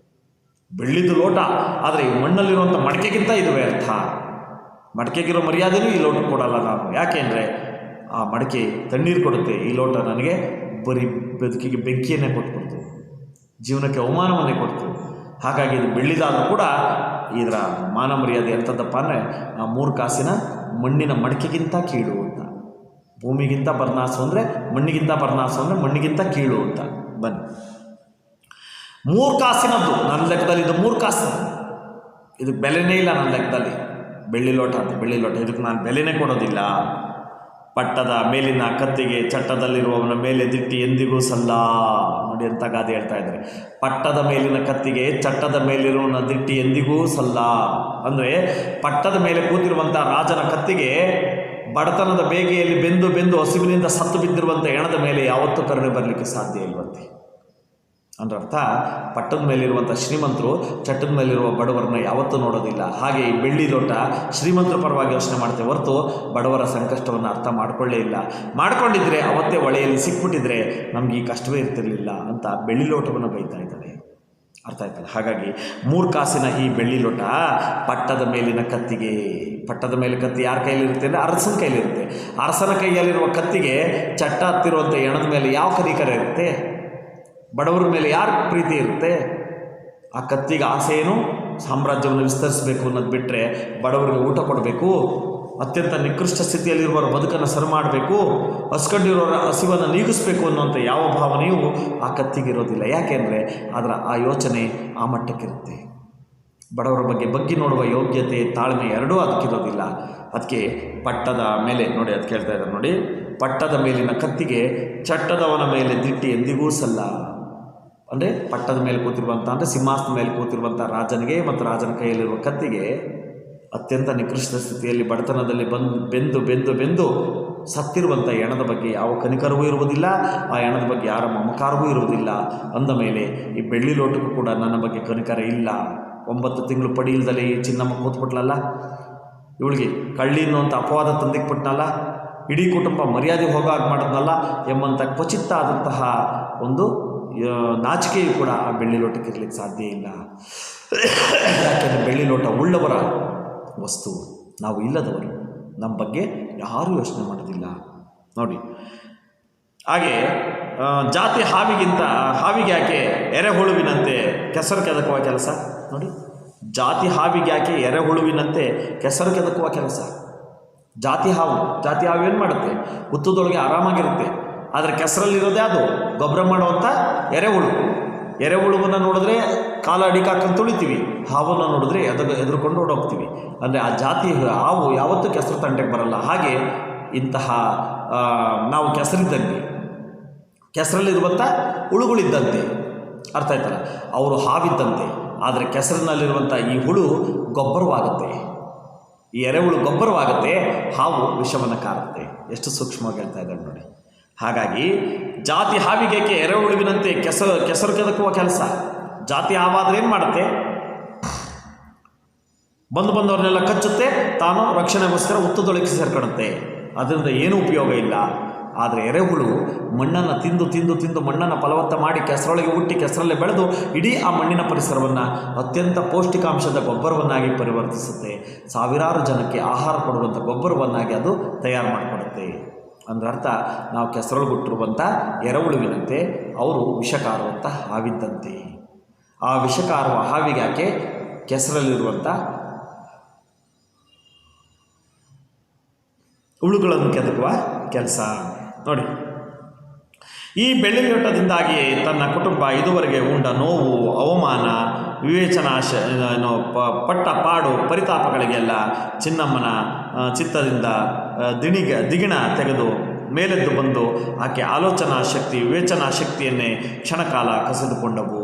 ಬೆಳ್ಳಿದು ಲೋಟ, ಆದರೆ ಈ ಮಣ್ಣಲ್ಲಿರುವಂಥ ಮಡಿಕೆಗಿಂತ ಇದು ವ್ಯರ್ಥ. ಮಡಿಕೆಗಿರೋ ಮರ್ಯಾದೆನೂ ಈ ಲೋಟ ಕೊಡಲ್ಲ ನಾನು. ಯಾಕೆಂದರೆ ಆ ಮಡಿಕೆ ತಣ್ಣೀರು ಕೊಡುತ್ತೆ, ಈ ಲೋಟ ನನಗೆ ಬರೀ ಬದುಕಿಗೆ ಬೆಂಕಿಯನ್ನೇ ಕೊಟ್ಬಿಡ್ತು, ಜೀವನಕ್ಕೆ ಅವಮಾನವನ್ನೇ ಕೊಡ್ತು. ಹಾಗಾಗಿ ಇದು ಬೆಳ್ಳಿದಾದರೂ ಕೂಡ ಇದರ ಮಾನ ಮರ್ಯಾದೆ ಎಂಥದ್ದಪ್ಪ ಅಂದರೆ ಆ 3 ಕಾಸಿನ ಮಣ್ಣಿನ ಮಡಿಕೆಗಿಂತ ಕೀಳು ಅಂತ. ಭೂಮಿಗಿಂತ ಬರ್ನಾಸು ಅಂದರೆ ಮಣ್ಣಿಗಿಂತ ಬರ್ನಾಸು ಅಂದರೆ ಮಣ್ಣಿಗಿಂತ ಕೀಳು ಅಂತ. ಬನ್ನಿ, 3 ಕಾಸಿನದ್ದು ನನ್ನ ಲೆಕ್ಕದಲ್ಲಿ ಇದು 3 ಕಾಸು. ಇದಕ್ಕೆ ಬೆಲೆನೇ ಇಲ್ಲ ನನ್ನ ಲೆಕ್ಕದಲ್ಲಿ. ಬೆಳ್ಳಿ ಲೋಟ ಅಂತ, ಬೆಳ್ಳಿ ಲೋಟ, ಇದಕ್ಕೆ ನಾನು ಬೆಲೆನೇ ಕೊಡೋದಿಲ್ಲ. ಪಟ್ಟದ ಮೇಲಿನ ಕತ್ತಿಗೆ ಚಟ್ಟದಲ್ಲಿರುವವನ ಮೇಲೆ ದಿಟ್ಟಿ ಎಂದಿಗೂ ಸಲ್ಲ. ನೋಡಿ ಅಂತ ಗಾದೆ ಹೇಳ್ತಾ ಇದ್ದಾರೆ. ಪಟ್ಟದ ಮೇಲಿನ ಕತ್ತಿಗೆ ಚಟ್ಟದ ಮೇಲಿರುವವನ ದಿಟ್ಟಿ ಎಂದಿಗೂ ಸಲ್ಲ. ಅಂದರೆ ಪಟ್ಟದ ಮೇಲೆ ಕೂತಿರುವಂಥ ರಾಜನ ಕತ್ತಿಗೆ ಬಡತನದ ಬೇಗೆಯಲ್ಲಿ ಬೆಂದು ಹಸಿವಿನಿಂದ ಸತ್ತು ಬಿದ್ದಿರುವಂಥ ಹೆಣದ ಮೇಲೆ ಯಾವತ್ತೂ ಕರುಣೆ ಬರಲಿಕ್ಕೆ ಸಾಧ್ಯ ಇಲ್ವಂತೆ. ಅಂದ್ರೆ ಅರ್ಥ, ಪಟ್ಟದ ಮೇಲಿರುವಂಥ ಶ್ರೀಮಂತರು ಚಟ್ಟದ ಮೇಲಿರುವ ಬಡವರನ್ನ ಯಾವತ್ತೂ ನೋಡೋದಿಲ್ಲ. ಹಾಗೆ ಈ ಬೆಳ್ಳಿ ಲೋಟ ಶ್ರೀಮಂತರ ಪರವಾಗಿ ಯೋಚನೆ ಮಾಡ್ತೇವೆ ಹೊರತು ಬಡವರ ಸಂಕಷ್ಟವನ್ನು ಅರ್ಥ ಮಾಡ್ಕೊಳ್ಳೇ ಇಲ್ಲ. ಮಾಡ್ಕೊಂಡಿದ್ರೆ ಅವತ್ತೇ ಹೊಳೆಯಲ್ಲಿ ಸಿಕ್ಬಿಟ್ಟಿದ್ರೆ ನಮ್ಗೆ ಈ ಕಷ್ಟವೇ ಇರ್ತಿರ್ಲಿಲ್ಲ ಅಂತ ಬೆಳ್ಳಿ ಲೋಟವನ್ನು ಬೈತಾ ಇದ್ದಾರೆ. ಅರ್ಥ ಆಯ್ತಲ್ಲ? ಹಾಗಾಗಿ 3 ಕಾಸಿನ ಈ ಬೆಳ್ಳಿ ಲೋಟ ಪಟ್ಟದ ಮೇಲಿನ ಕತ್ತಿಗೆ. ಪಟ್ಟದ ಮೇಲೆ ಕತ್ತಿ ಯಾರ ಕೈಲಿರುತ್ತೆ ಅಂದರೆ ಅರಸನ ಕೈಲಿರುತ್ತೆ. ಅರಸನ ಕೈಯಲ್ಲಿರುವ ಕತ್ತಿಗೆ ಚಟ್ಟ ಹತ್ತಿರುವಂಥ ಎಣದ ಮೇಲೆ ಯಾವ ಕನಿಕರ ಇರುತ್ತೆ? ಬಡವರ ಮೇಲೆ ಯಾರ ಪ್ರೀತಿ ಇರುತ್ತೆ? ಆ ಕತ್ತಿಗೆ ಆಸೆ ಏನು? ಸಾಮ್ರಾಜ್ಯವನ್ನು ವಿಸ್ತರಿಸಬೇಕು ಅನ್ನೋದು ಬಿಟ್ಟರೆ ಬಡವರಿಗೆ ಊಟ ಕೊಡಬೇಕು, ಅತ್ಯಂತ ನಿಕೃಷ್ಟ ಸ್ಥಿತಿಯಲ್ಲಿರುವವರ ಬದುಕನ್ನು ಸರಿ ಮಾಡಬೇಕು, ಹಸ್ಕೊಂಡಿರೋರ ಹಸಿವನ್ನು ನೀಗಿಸಬೇಕು ಅನ್ನುವಂಥ ಯಾವ ಭಾವನೆಯೂ ಆ ಕತ್ತಿಗಿರೋದಿಲ್ಲ. ಯಾಕೆಂದರೆ ಅದರ ಆ ಯೋಚನೆ ಆ ಮಟ್ಟಕ್ಕಿರುತ್ತೆ. ಬಡವರ ಬಗ್ಗೆ ನೋಡುವ ಯೋಗ್ಯತೆ, ತಾಳ್ಮೆ ಎರಡೂ ಅದಕ್ಕಿರೋದಿಲ್ಲ. ಅದಕ್ಕೆ ಪಟ್ಟದ ಮೇಲೆ ನೋಡಿ, ಅದು ಕೇಳ್ತಾ ಇದ್ದಾರೆ ನೋಡಿ, ಪಟ್ಟದ ಮೇಲಿನ ಕತ್ತಿಗೆ ಚಟ್ಟದವನ ಮೇಲೆ ದಿಟ್ಟಿ ಎಂದಿಗೂ ಸಲ್ಲ. ಅಂದರೆ ಪಟ್ಟದ ಮೇಲೆ ಕೂತಿರುವಂಥ, ಅಂದರೆ ಸಿಂಹಾಸನದ ಮೇಲೆ ಕೂತಿರುವಂಥ ರಾಜನಿಗೆ ಮತ್ತು ರಾಜನ ಕೈಯಲ್ಲಿರುವ ಕತ್ತಿಗೆ ಅತ್ಯಂತ ನಿಕೃಷ್ಟ ಸ್ಥಿತಿಯಲ್ಲಿ ಬಡತನದಲ್ಲಿ ಬೆಂದು ಸತ್ತಿರುವಂಥ ಎಣದ ಬಗ್ಗೆ ಯಾವ ಕನಿಕರವೂ ಇರುವುದಿಲ್ಲ, ಆ ಎಣದ ಬಗ್ಗೆ ಯಾರ ಮಮಕಾರವೂ ಇರುವುದಿಲ್ಲ. ಅಂದ ಮೇಲೆ ಈ ಬೆಳ್ಳಿ ಲೋಟಕ್ಕೂ ಕೂಡ ನನ್ನ ಬಗ್ಗೆ ಕನಿಕರ ಇಲ್ಲ. 9 ತಿಂಗಳು ಪಡಿ ಇಲ್ದಲೇ ಈ ಚಿನ್ನಮ್ಮ ಕೂತ್ಬಿಟ್ಲಲ್ಲ, ಇವಳಿಗೆ ಕಳ್ಳಿ ಅನ್ನುವಂಥ ಅಪವಾದ ತಂದಿಕ್ಬಿಟ್ನಲ್ಲ, ಇಡೀ ಕುಟುಂಬ ಮರ್ಯಾದೆ ಹೋಗಾಗ ಮಾಡಿದ್ನಲ್ಲ ಎಂಬಂಥ ಕ್ವಚಿತ್ತ ಆದಂತಹ ಒಂದು ನಾಚಿಕೆಯೂ ಕೂಡ ಆ ಬೆಳ್ಳಿ ಲೋಟಕ್ಕೆ ಇರಲಿಕ್ಕೆ ಸಾಧ್ಯ ಇಲ್ಲ. ಯಾಕೆಂದರೆ ಬೆಳ್ಳಿ ಲೋಟ ಉಳ್ಳವರ ವಸ್ತು, ನಾವು ಇಲ್ಲದವರು. ನಮ್ಮ ಬಗ್ಗೆ ಯಾರೂ ಯೋಚನೆ ಮಾಡೋದಿಲ್ಲ ನೋಡಿ. ಹಾಗೆ ಜಾತಿ ಹಾವಿಗೆ ಯಾಕೆ ಎರೆಹುಳುವಿನಂತೆ ಕೆಸರು ಕೆದಕುವ ಕೆಲಸ ನೋಡಿ. ಜಾತಿ ಹಾವಿಗೆ ಯಾಕೆ ಎರೆಹುಳುವಿನಂತೆ ಕೆಸರು ಕೆದಕುವ ಕೆಲಸ? ಜಾತಿ ಹಾವು ಏನು ಮಾಡುತ್ತೆ? ಹುತ್ತದೊಳಗೆ ಆರಾಮಾಗಿರುತ್ತೆ. ಆದರೆ ಕೆಸರಲ್ಲಿರೋದೇ ಅದು ಗೊಬ್ಬರ ಮಾಡುವಂಥ ಎರೆಹುಳುವನ್ನು ನೋಡಿದ್ರೆ ಕಾಲ ಅಡಿಕಾಕೊಂಡು ತುಳಿತೀವಿ, ಹಾವನ್ನು ನೋಡಿದ್ರೆ ಎದುರುಕೊಂಡು ಓಡೋಗ್ತೀವಿ. ಅಂದರೆ ಆ ಜಾತಿ ಹಾವು ಯಾವತ್ತೂ ಕೆಸರು ತಂಟೆಗೆ ಬರಲ್ಲ. ಹಾಗೆ ಇಂತಹ ನಾವು ಕೆಸರಲ್ಲಿರುವಂಥ ಹುಳುಗಳಿದ್ದಂತೆ, ಅರ್ಥ ಆಯ್ತಲ್ಲ? ಅವರು ಹಾವಿದ್ದಂತೆ. ಆದರೆ ಕೆಸರಿನಲ್ಲಿರುವಂಥ ಈ ಹುಳು ಗೊಬ್ಬರವಾಗುತ್ತೆ, ಈ ಎರೆಹುಳು ಗೊಬ್ಬರವಾಗುತ್ತೆ, ಹಾವು ವಿಷವನ್ನು ಕಾರುತ್ತೆ. ಎಷ್ಟು ಸೂಕ್ಷ್ಮವಾಗಿ ಹೇಳ್ತಾ ಇದ್ದಾರೆ ನೋಡಿ. ಹಾಗಾಗಿ ಜಾತಿ ಹಾವಿಗೇಕೆ ಎರೆಹುಳುವಿನಂತೆ ಕೆಸರು ಕೆದಕುವ ಕೆಲಸ? ಜಾತಿ ಹಾವಾದ್ರೆ ಏನು ಮಾಡುತ್ತೆ? ಬಂದವರನ್ನೆಲ್ಲ ಕಚ್ಚುತ್ತೆ, ತಾನು ರಕ್ಷಣೆಗೋಸ್ಕರ ಹುತ್ತದೊಳಗೆ ಸೇರ್ಕೊಳ್ಳುತ್ತೆ. ಅದರಿಂದ ಏನೂ ಉಪಯೋಗ ಇಲ್ಲ. ಆದರೆ ಎರೆಹುಳು ಮಣ್ಣನ್ನು ತಿಂದು ಮಣ್ಣನ್ನು ಫಲವತ್ತ ಮಾಡಿ ಕೆಸರೊಳಗೆ ಹುಟ್ಟಿ ಕೆಸರಲ್ಲೇ ಬೆಳೆದು ಇಡೀ ಆ ಮಣ್ಣಿನ ಪರಿಸರವನ್ನು ಅತ್ಯಂತ ಪೌಷ್ಟಿಕಾಂಶದ ಗೊಬ್ಬರವನ್ನಾಗಿ ಪರಿವರ್ತಿಸುತ್ತೆ. ಸಾವಿರಾರು ಜನಕ್ಕೆ ಆಹಾರ ಕೊಡುವಂಥ ಗೊಬ್ಬರವನ್ನಾಗಿ ಅದು ತಯಾರು ಮಾಡಿಕೊಡುತ್ತೆ. ಅಂದರೆ ಅರ್ಥ, ನಾವು ಕೆಸರೊಳಗುಟ್ಟಿರುವಂಥ ಎರೆಹುಳುವಿನಂತೆ ಅವರು ವಿಷಕಾರುವಂಥ ಹಾವಿದ್ದಂತೆ. ಆ ವಿಷಕಾರುವ ಹಾವಿಗೆ ಯಾಕೆ ಕೆಸರಲ್ಲಿರುವಂಥ ಹುಳುಗಳನ್ನು ಕೆದಕುವ ಕೆಲಸ ನೋಡಿ. ಈ ಬೆಳ್ಳಿ ಲೋಟದಿಂದಾಗಿ ತನ್ನ ಕುಟುಂಬ ಇದುವರೆಗೆ ಉಂಡ ನೋವು, ಅವಮಾನ, ಪಟ್ಟ ಪಾಡು, ಪರಿತಾಪಗಳಿಗೆಲ್ಲ ಚಿನ್ನಮ್ಮನ ಚಿತ್ತದಿಂದ ದಿಗಿಣ ತೆಗೆದು ಮೇಲೆದ್ದು ಬಂದು ಆಕೆ ಆಲೋಚನಾ ಶಕ್ತಿ, ವಿವೇಚನಾ ಶಕ್ತಿಯನ್ನೇ ಕ್ಷಣಕಾಲ ಕಸಿದುಕೊಂಡವು.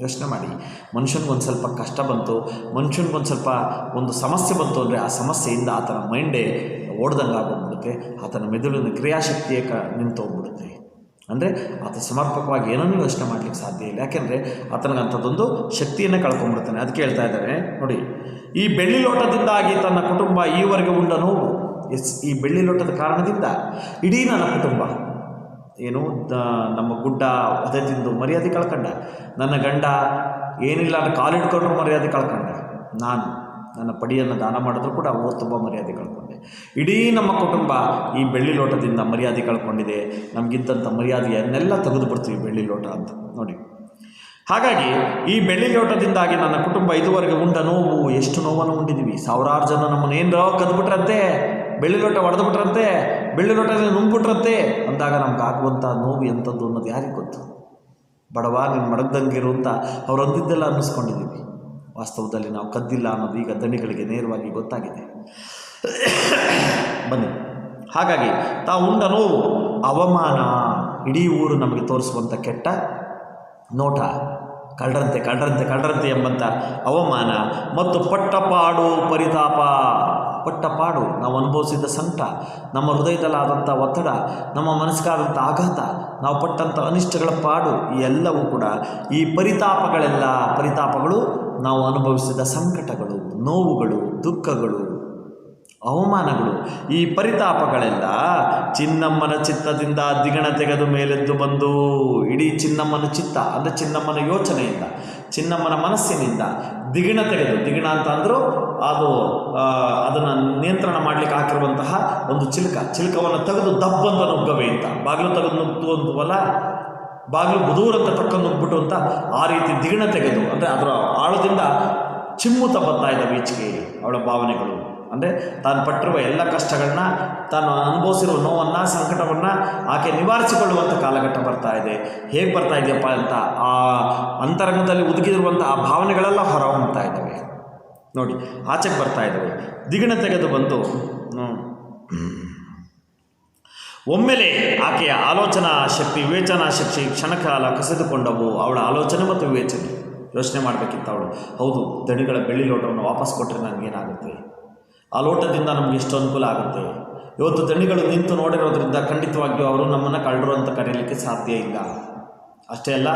ಯೋಚನೆ ಮಾಡಿ, ಮನುಷ್ಯನಿಗೊಂದು ಸ್ವಲ್ಪ ಕಷ್ಟ ಬಂತು, ಮನುಷ್ಯನಿಗೊಂದು ಸ್ವಲ್ಪ ಒಂದು ಸಮಸ್ಯೆ ಬಂತು ಅಂದರೆ ಆ ಸಮಸ್ಯೆಯಿಂದ ಆತನ ಮೈಂಡೇ ಓಡ್ದಂಗೆ ಆಗೋಗ್ಬಿಡುತ್ತೆ, ಆತನ ಮೆದುಳಿನ ಕ್ರಿಯಾಶಕ್ತಿಯೇ ನಿಂತು ಹೋಗ್ಬಿಡುತ್ತೆ. ಅಂದರೆ ಆತ ಸಮರ್ಪಕವಾಗಿ ಏನನ್ನೂ ಯೋಚನೆ ಮಾಡಲಿಕ್ಕೆ ಸಾಧ್ಯ ಇಲ್ಲ. ಯಾಕೆಂದರೆ ಆತನಿಗಂಥದ್ದೊಂದು ಶಕ್ತಿಯನ್ನೇ ಕಳ್ಕೊಂಡ್ಬಿಡ್ತಾನೆ. ಅದಕ್ಕೆ ಹೇಳ್ತಾ ಇದ್ದಾರೆ ನೋಡಿ, ಈ ಬೆಳ್ಳಿ ಲೋಟದಿಂದಾಗಿ ತನ್ನ ಕುಟುಂಬ ಈವರೆಗೆ ಉಂಡ ನೋವು, ಈ ಬೆಳ್ಳಿ ಲೋಟದ ಕಾರಣದಿಂದ ಇಡೀ ನನ್ನ ಕುಟುಂಬ ಏನು ನಮ್ಮ ಗುಡ್ಡ ಒದೆ ತಿಂದು ಮರ್ಯಾದೆ ಕಳ್ಕೊಂಡ, ನನ್ನ ಗಂಡ ಏನಿಲ್ಲ ಅಂದರೆ ಕಾಲಿಡ್ಕೊಂಡ್ರು ಮರ್ಯಾದೆ ಕಳ್ಕೊಂಡ, ನನ್ನ ಪಡಿಯನ್ನು ದಾನ ಮಾಡಿದ್ರು ಕೂಡ ತುಂಬ ಮರ್ಯಾದೆ ಕಳ್ಕೊಂಡೆ. ಇಡೀ ನಮ್ಮ ಕುಟುಂಬ ಈ ಬೆಳ್ಳಿ ಲೋಟದಿಂದ ಮರ್ಯಾದೆ ಕಳ್ಕೊಂಡಿದೆ. ನಮಗಿದ್ದಂಥ ಮರ್ಯಾದೆಯನ್ನೆಲ್ಲ ತೆಗೆದು ಬಿಡ್ತೀವಿ ಬೆಳ್ಳಿ ಲೋಟ ಅಂತ ನೋಡಿ. ಹಾಗಾಗಿ ಈ ಬೆಳ್ಳಿ ಲೋಟದಿಂದಾಗಿ ನನ್ನ ಕುಟುಂಬ ಇದುವರೆಗೆ ಉಂಡ ನೋವು, ಎಷ್ಟು ನೋವನ್ನು ಉಂಡಿದ್ದೀವಿ. ಸಾವಿರಾರು ಜನ ನಮ್ಮನ್ನು ಏನೋ ಕದ್ಬಿಟ್ರಂತೆ, ಬೆಳ್ಳಿ ಲೋಟ ಹೊಡೆದ್ಬಿಟ್ರಂತೆ, ಬೆಳ್ಳಿ ಲೋಟದಲ್ಲಿ ನುಂಗ್ಬಿಟ್ರಂತೆ ಅಂದಾಗ ನಮ್ಗೆ ಆಗುವಂಥ ನೋವು ಎಂಥದ್ದು ಅನ್ನೋದು ಯಾರಿಗೆ ಗೊತ್ತು? ಬಡವ ನೀನು ಮಡಗ್ದಂಗಿರು ಅಂತ ಅವ್ರು ಅಂದಿದ್ದೆಲ್ಲ ಅನ್ನಿಸ್ಕೊಂಡಿದ್ದೀವಿ. ವಾಸ್ತವದಲ್ಲಿ ನಾವು ಕದ್ದಿಲ್ಲ ಅನ್ನೋದು ಈಗ ದಣಿಗಳಿಗೆ ನೇರವಾಗಿ ಗೊತ್ತಾಗಿದೆ. ಬನ್ನಿ, ಹಾಗಾಗಿ ತಾವು ಉಂಡ ನೋವು, ಅವಮಾನ, ಇಡೀ ಊರು ನಮಗೆ ತೋರಿಸುವಂಥ ಕೆಟ್ಟ ನೋಟ, ಕಳ್ಳರಂತೆ ಎಂಬಂಥ ಅವಮಾನ ಮತ್ತು ಪಟ್ಟಪಾಡು ಪಟ್ಟ ಪಾಡು, ನಾವು ಅನುಭವಿಸಿದ ಸಂಕಟ, ನಮ್ಮ ಹೃದಯದಲ್ಲಾದಂಥ ಒತ್ತಡ, ನಮ್ಮ ಮನಸ್ಸಿಗಾದಂಥ ಆಘಾತ, ನಾವು ಪಟ್ಟಂಥ ಅನಿಷ್ಟಗಳ ಪಾಡು, ಈ ಎಲ್ಲವೂ ಕೂಡ ಈ ಪರಿತಾಪಗಳು ನಾವು ಅನುಭವಿಸಿದ ಸಂಕಟಗಳು, ನೋವುಗಳು, ದುಃಖಗಳು, ಅವಮಾನಗಳು. ಈ ಪರಿತಾಪಗಳೆಲ್ಲ ಚಿನ್ನಮ್ಮನ ಚಿತ್ತದಿಂದ ದಿಗಣ ತೆಗೆದು ಮೇಲೆದ್ದು ಬಂದು ಇಡೀ ಚಿನ್ನಮ್ಮನ ಚಿತ್ತ ಅಂದರೆ ಚಿನ್ನಮ್ಮನ ಯೋಚನೆಯಿಂದ, ಚಿನ್ನಮ್ಮನ ಮನಸ್ಸಿನಿಂದ ದಿಗಣ ತೆಗೆದು, ಅಂತ ಅಂದರೂ ಅದು ಅದನ್ನು ನಿಯಂತ್ರಣ ಮಾಡಲಿಕ್ಕೆ ಹಾಕಿರುವಂತಹ ಒಂದು ಚಿಲಕವನ್ನು ತೆಗೆದು ದಬ್ಬಂತ ನುಗ್ಗವೆ ಅಂತ, ಬಾಗಿಲು ತೆಗೆದು ನುಗ್ಗುವಂತವಲ್ಲ, ಬಾಗಿಲು ಬುದೂರಂತ ತಕ್ಕ ನುಗ್ಬಿಟ್ಟು ಅಂತ ಆ ರೀತಿ ದಿಗಣ ತೆಗೆದು ಅಂದರೆ ಅದರ ಆಳದಿಂದ ಚಿಮ್ಮುತ್ತ ಬರ್ತಾ ಇದ್ದಾವೆ ಈಚೆಗೆ ಅವಳ ಭಾವನೆಗಳು. ಅಂದರೆ ತಾನು ಪಟ್ಟಿರುವ ಎಲ್ಲ ಕಷ್ಟಗಳನ್ನ, ತಾನು ಅನುಭವಿಸಿರುವ ನೋವನ್ನು, ಸಂಕಟವನ್ನು ಆಕೆ ನಿವಾರಿಸಿಕೊಳ್ಳುವಂಥ ಕಾಲಘಟ್ಟ ಬರ್ತಾ ಇದೆ. ಹೇಗೆ ಬರ್ತಾ ಇದೆಯಪ್ಪ ಅಂತ ಆ ಅಂತರಂಗದಲ್ಲಿ ಒದಗಿರುವಂಥ ಆ ಭಾವನೆಗಳೆಲ್ಲ ಹೊರ ಹೊಮ್ತಾ ಇದ್ದಾವೆ ನೋಡಿ, ಆಚೆಗೆ ಬರ್ತಾ ಇದ್ದಾವೆ. ದಿಗಣ ತೆಗೆದು ಬಂದು ಒಮ್ಮೆಲೆ ಆಕೆಯ ಆಲೋಚನಾ ಶಕ್ತಿ, ವಿವೇಚನಾ ಶಕ್ತಿ ಕ್ಷಣಕಾಲ ಕಸಿದುಕೊಂಡವು. ಅವಳ ಆಲೋಚನೆ ಮತ್ತು ವಿವೇಚನೆ ಯೋಚನೆ ಮಾಡಬೇಕಿತ್ತು ಅವಳು. ಹೌದು, ದಣಿಗಳ ಬೆಳ್ಳಿ ಲೋಟವನ್ನು ವಾಪಸ್ ಕೊಟ್ಟರೆ ನನಗೇನಾಗುತ್ತೆ, ಆ ಲೋಟದಿಂದ ನಮಗೆ ಎಷ್ಟು ಅನುಕೂಲ ಆಗುತ್ತೆ. ಇವತ್ತು ದಣಿಗಳು ನಿಂತು ನೋಡಿರೋದ್ರಿಂದ ಖಂಡಿತವಾಗಿಯೂ ಅವರು ನಮ್ಮನ್ನು ಕಳ್ಳರು ಅಂತ ಕರೆಯಲಿಕ್ಕೆ ಸಾಧ್ಯ ಇಲ್ಲ. ಅಷ್ಟೇ ಅಲ್ಲ,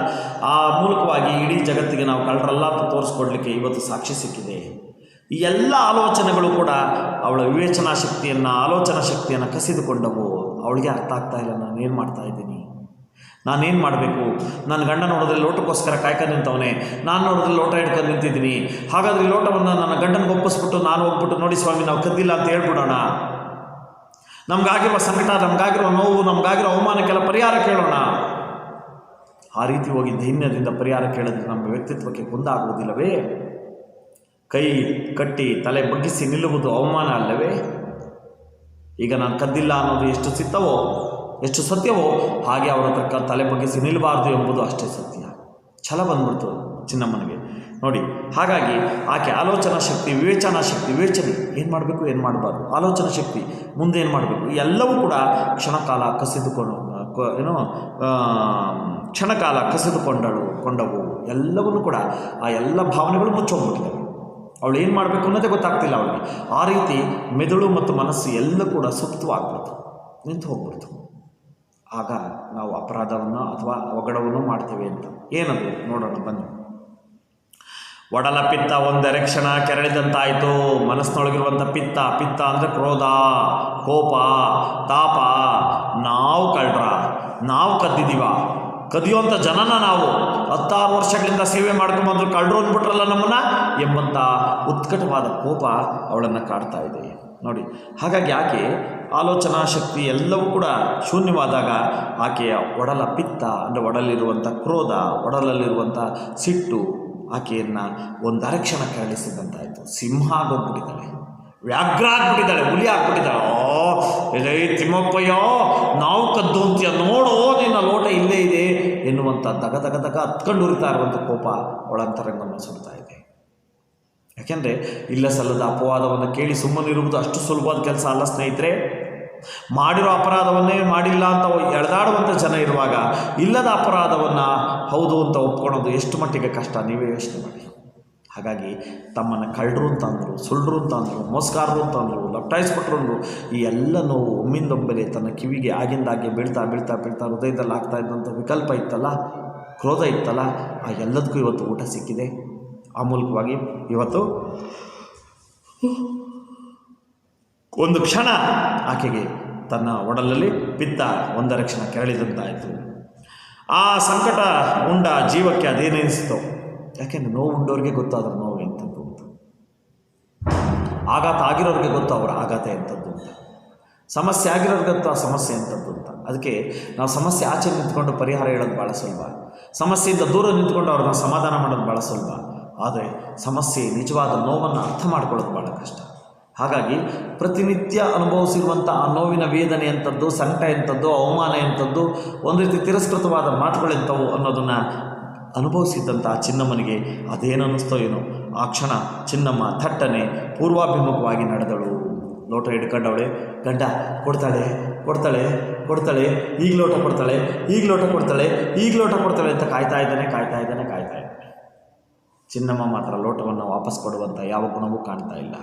ಆ ಮೂಲಕವಾಗಿ ಇಡೀ ಜಗತ್ತಿಗೆ ನಾವು ಕಳ್ಳರಲ್ಲ ಅಂತ ತೋರಿಸ್ಕೊಡ್ಲಿಕ್ಕೆ ಇವತ್ತು ಸಾಕ್ಷಿ ಸಿಕ್ಕಿದೆ. ಈ ಎಲ್ಲ ಆಲೋಚನೆಗಳು ಕೂಡ ಅವಳ ವಿವೇಚನಾ ಶಕ್ತಿಯನ್ನು, ಆಲೋಚನಾ ಶಕ್ತಿಯನ್ನು ಕಸಿದುಕೊಂಡವು. ಅವಳಿಗೆ ಅರ್ಥ ಆಗ್ತಾ ಇಲ್ಲ, ನಾನೇನು ಮಾಡ್ತಾ ಇದ್ದೀನಿ, ನಾನೇನು ಮಾಡಬೇಕು. ನನ್ನ ಗಂಡ ನೋಡಿದ್ರೆ ಲೋಟಕ್ಕೋಸ್ಕರ ಕಾಯ್ಕೊಂಡು ನಿಂತವನೇ, ನಾನು ನೋಡಿದ್ರೆ ಲೋಟ ಹಿಡ್ಕೊಂಡು ನಿಂತಿದ್ದೀನಿ. ಹಾಗಾದರೆ ಈ ಲೋಟವನ್ನು ನನ್ನ ಗಂಡನಿಗೆ ಒಪ್ಪಿಸ್ಬಿಟ್ಟು ನಾನು ಹೋಗ್ಬಿಟ್ಟು, ನೋಡಿ ಸ್ವಾಮಿ ನಾವು ಕದ್ದಿಲ್ಲ ಅಂತ ಹೇಳ್ಬಿಡೋಣ, ನಮಗಾಗಿರುವ ಸಂಕಟ, ನಮಗಾಗಿರೋ ನೋವು, ನಮಗಾಗಿರೋ ಅವಮಾನಕ್ಕೆಲ್ಲ ಪರಿಹಾರ ಕೇಳೋಣ. ಆ ರೀತಿ ಹೋಗಿ ದೈನ್ಯದಿಂದ ಪರಿಹಾರ ಕೇಳಿದ್ರೆ ನಮ್ಮ ವ್ಯಕ್ತಿತ್ವಕ್ಕೆ ಕುಂದಾಗುವುದಿಲ್ಲವೇ? ಕೈ ಕಟ್ಟಿ ತಲೆ ಬಗ್ಗಿಸಿ ನಿಲ್ಲುವುದು ಅವಮಾನ ಅಲ್ಲವೇ? ಈಗ ನಾನು ಕದ್ದಿಲ್ಲ ಅನ್ನೋದು ಎಷ್ಟು ಸತ್ಯವೋ ಹಾಗೆ ಅವರ ಹತ್ರ ತಲೆ ಬಗ್ಗಿಸಿ ನಿಲ್ಲಬಾರ್ದು ಎಂಬುದು ಅಷ್ಟೇ ಸತ್ಯ. ಛಲ ಬಂದ್ಬಿಡ್ತು ಚಿನ್ನಮ್ಮನಿಗೆ ನೋಡಿ. ಹಾಗಾಗಿ ಆಕೆ ಆಲೋಚನಾ ಶಕ್ತಿ, ವಿವೇಚನಾ ಶಕ್ತಿ, ವಿವೇಚನೆ ಏನು ಮಾಡಬೇಕು, ಏನು ಮಾಡಬಾರ್ದು, ಆಲೋಚನಾ ಶಕ್ತಿ, ಮುಂದೆ ಏನು ಮಾಡಬೇಕು, ಎಲ್ಲವೂ ಕೂಡ ಕ್ಷಣಕಾಲ ಕಸಿದುಕೊಂಡವು. ಎಲ್ಲವನ್ನೂ ಕೂಡ ಆ ಎಲ್ಲ ಭಾವನೆಗಳು ಮುಚ್ಚೋಗ್ಬಿಟ್ಟಿದ್ದಾವೆ. ಅವಳು ಏನು ಮಾಡಬೇಕು ಅನ್ನೋದೇ ಗೊತ್ತಾಗ್ತಿಲ್ಲ ಅವಳಿಗೆ. ಆ ರೀತಿ ಮೆದುಳು ಮತ್ತು ಮನಸ್ಸು ಎಲ್ಲ ಕೂಡ ಸುಪ್ತವಾಗ್ಬಿಡ್ತು, ನಿಂತು ಹೋಗ್ಬಿಡ್ತು. ಆಗ ನಾವು ಅಪರಾಧವನ್ನು ಅಥವಾ ಅವಘಡವನ್ನು ಮಾಡ್ತೇವೆ ಅಂತ. ಏನದು ನೋಡೋಣ ಬನ್ನಿ. ಒಡಲ ಪಿತ್ತ ಒಂದೆರೆ ಕ್ಷಣ ಕೆರಳಿದಂತಾಯಿತು. ಮನಸ್ಸಿನೊಳಗಿರುವಂಥ ಪಿತ್ತ ಅಂದರೆ ಕ್ರೋಧ, ಕೋಪ, ತಾಪ. ನಾವು ಕಳ್ರ, ನಾವು ಕದ್ದಿದ್ದೀವ, ಕದಿಯುವಂಥ ಜನನ ನಾವು 16 ವರ್ಷಗಳಿಂದ ಸೇವೆ ಮಾಡ್ಕೊಂಬಂದ್ರು, ಕಳ್ಳರು ಅಂದ್ಬಿಟ್ರಲ್ಲ ನಮ್ಮನ್ನು ಎಂಬಂಥ ಉತ್ಕಟವಾದ ಕೋಪ ಅವಳನ್ನು ಕಾಡ್ತಾ ಇದೆ ನೋಡಿ. ಹಾಗಾಗಿ ಆಕೆ ಆಲೋಚನಾ ಶಕ್ತಿ ಎಲ್ಲವೂ ಕೂಡ ಶೂನ್ಯವಾದಾಗ ಆಕೆಯ ಒಡಲ ಪಿತ್ತ ಅಂದರೆ ಒಡಲಿರುವಂಥ ಕ್ರೋಧ, ಒಡಲಲ್ಲಿರುವಂಥ ಸಿಟ್ಟು ಆಕೆಯನ್ನು ಒಂದು ಅರಕ್ಷಣ ಕೆರಳಿಸಿದಂತಾಯಿತು. ಸಿಂಹ ಆಗೋಗ್ಬಿಟ್ಟಿದ್ದಾಳೆ, ವ್ಯಾಘ್ರ ಆಗ್ಬಿಟ್ಟಿದ್ದಾಳೆ, ಹುಲಿ ಆಗ್ಬಿಟ್ಟಿದ್ದಾಳೆ. ಎಲೇ ತಿಮ್ಮಪ್ಪಯ್ಯೋ, ನಾವು ಕದ್ದು ಅಂತೀಯ, ನೋಡೋ ನಿನ್ನ ಲೋಟ ಇಲ್ಲೇ ಇದೆ ಎನ್ನುವಂಥ ದಗ ಹತ್ಕೊಂಡು ಉರಿತಾ ಇರುವಂಥ ಕೋಪ ಅವಳ ಅಂತರಂಗವನ್ನು ಸುಡ್ತಾ ಇದೆ. ಯಾಕೆಂದರೆ ಇಲ್ಲ ಸಲ್ಲದ ಅಪವಾದವನ್ನು ಕೇಳಿ ಸುಮ್ಮನಿರುವುದು ಅಷ್ಟು ಸುಲಭವಾದ ಕೆಲಸ ಅಲ್ಲ ಸ್ನೇಹಿತರೆ. ಮಾಡಿರೋ ಅಪರಾಧವನ್ನೇ ಮಾಡಿಲ್ಲ ಅಂತ ಎಳೆದಾಡುವಂಥ ಜನ ಇರುವಾಗ ಇಲ್ಲದ ಅಪರಾಧವನ್ನು ಹೌದು ಅಂತ ಒಪ್ಕೊಳ್ಳೋದು ಎಷ್ಟು ಮಟ್ಟಿಗೆ ಕಷ್ಟ, ನೀವೇ ಯೋಚನೆ ಮಾಡಿ. ಹಾಗಾಗಿ ತಮ್ಮನ್ನು ಕಳ್ಳರು ಅಂತ ಅಂದರು, ಸುಳ್ಳರು ಅಂತ ಅಂದರು, ಮೋಸಗಾರರು ಅಂತ ಅಂದರು, ಲಪ್ಟಾಯಿಸ್ಬಿಟ್ರು ಅಂದರು. ಈ ಎಲ್ಲ ನೋವು ಒಮ್ಮಿಂದೊಮ್ಮೆಲೆ ತನ್ನ ಕಿವಿಗೆ ಆಗಿಂದಾಗೆ ಬೀಳ್ತಾ ಹೃದಯದಲ್ಲಿ ಆಗ್ತಾ ಇದ್ದಂಥ ವಿಕಲ್ಪ ಇತ್ತಲ್ಲ, ಕ್ರೋಧ ಇತ್ತಲ್ಲ, ಆ ಎಲ್ಲದಕ್ಕೂ ಇವತ್ತು ಊಟ ಸಿಕ್ಕಿದೆ. ಆ ಮೂಲಕವಾಗಿ ಇವತ್ತು ಒಂದು ಕ್ಷಣ ಆಕೆಗೆ ತನ್ನ ಒಡಲಲ್ಲಿ ಪಿತ್ತ ಒಂದರ ಕ್ಷಣ ಕೆರಳಿದಂತಾಯಿತು. ಆ ಸಂಕಟ ಉಂಡ ಜೀವಕ್ಕೆ ಅದೇನಿಸ್ತೋ, ಯಾಕೆಂದರೆ ನೋವು ಉಂಡವ್ರಿಗೆ ಗೊತ್ತು ಅದರ ನೋವು ಎಂಥದ್ದು ಅಂತ, ಆಘಾತ ಆಗಿರೋರಿಗೆ ಗೊತ್ತು ಅವರ ಆಘಾತ ಎಂಥದ್ದು ಅಂತ, ಸಮಸ್ಯೆ ಆಗಿರೋರಿಗೆ ಗೊತ್ತು ಆ ಸಮಸ್ಯೆ ಎಂಥದ್ದು ಅಂತ. ಅದಕ್ಕೆ ನಾವು ಸಮಸ್ಯೆ ಆಚೆ ನಿಂತ್ಕೊಂಡು ಪರಿಹಾರ ಹೇಳೋದು ಭಾಳ ಸುಲಭ, ಸಮಸ್ಯೆಯಿಂದ ದೂರ ನಿಂತ್ಕೊಂಡು ಅವ್ರನ್ನ ಸಮಾಧಾನ ಮಾಡೋದು ಭಾಳ ಸುಲಭ. ಆದರೆ ಸಮಸ್ಯೆ ನಿಜವಾದ ನೋವನ್ನು ಅರ್ಥ ಮಾಡ್ಕೊಳ್ಳೋದು ಭಾಳ ಕಷ್ಟ. ಹಾಗಾಗಿ ಪ್ರತಿನಿತ್ಯ ಅನುಭವಿಸಿರುವಂಥ ಆ ನೋವಿನ ವೇದನೆ ಎಂಥದ್ದು, ಸಂಕಟ ಎಂಥದ್ದು, ಅವಮಾನ ಎಂಥದ್ದು, ಒಂದು ರೀತಿ ತಿರಸ್ಕೃತವಾದ ಮಾತುಗಳೆಂಥವು ಅನ್ನೋದನ್ನು ಅನುಭವಿಸಿದ್ದಂಥ ಚಿನ್ನಮ್ಮನಿಗೆ ಅದೇನು ಅನ್ನಿಸ್ತೋ ಏನೋ, ಆ ಕ್ಷಣ ಚಿನ್ನಮ್ಮ ಥಟ್ಟನೆ ಪೂರ್ವಾಭಿಮುಖವಾಗಿ ನಡೆದಳು. ಲೋಟ ಹಿಡ್ಕೊಂಡವಳೆ, ಗಂಡ ಕೊಡ್ತಾಳೆ, ಈಗ ಲೋಟ ಕೊಡ್ತಾಳೆ ಅಂತ ಕಾಯ್ತಾ ಇದ್ದಾನೆ. ಚಿನ್ನಮ್ಮ ಮಾತ್ರ ಲೋಟವನ್ನು ವಾಪಸ್ ಕೊಡುವಂಥ ಯಾವ ಗುಣವೂ ಕಾಣ್ತಾ ಇಲ್ಲ.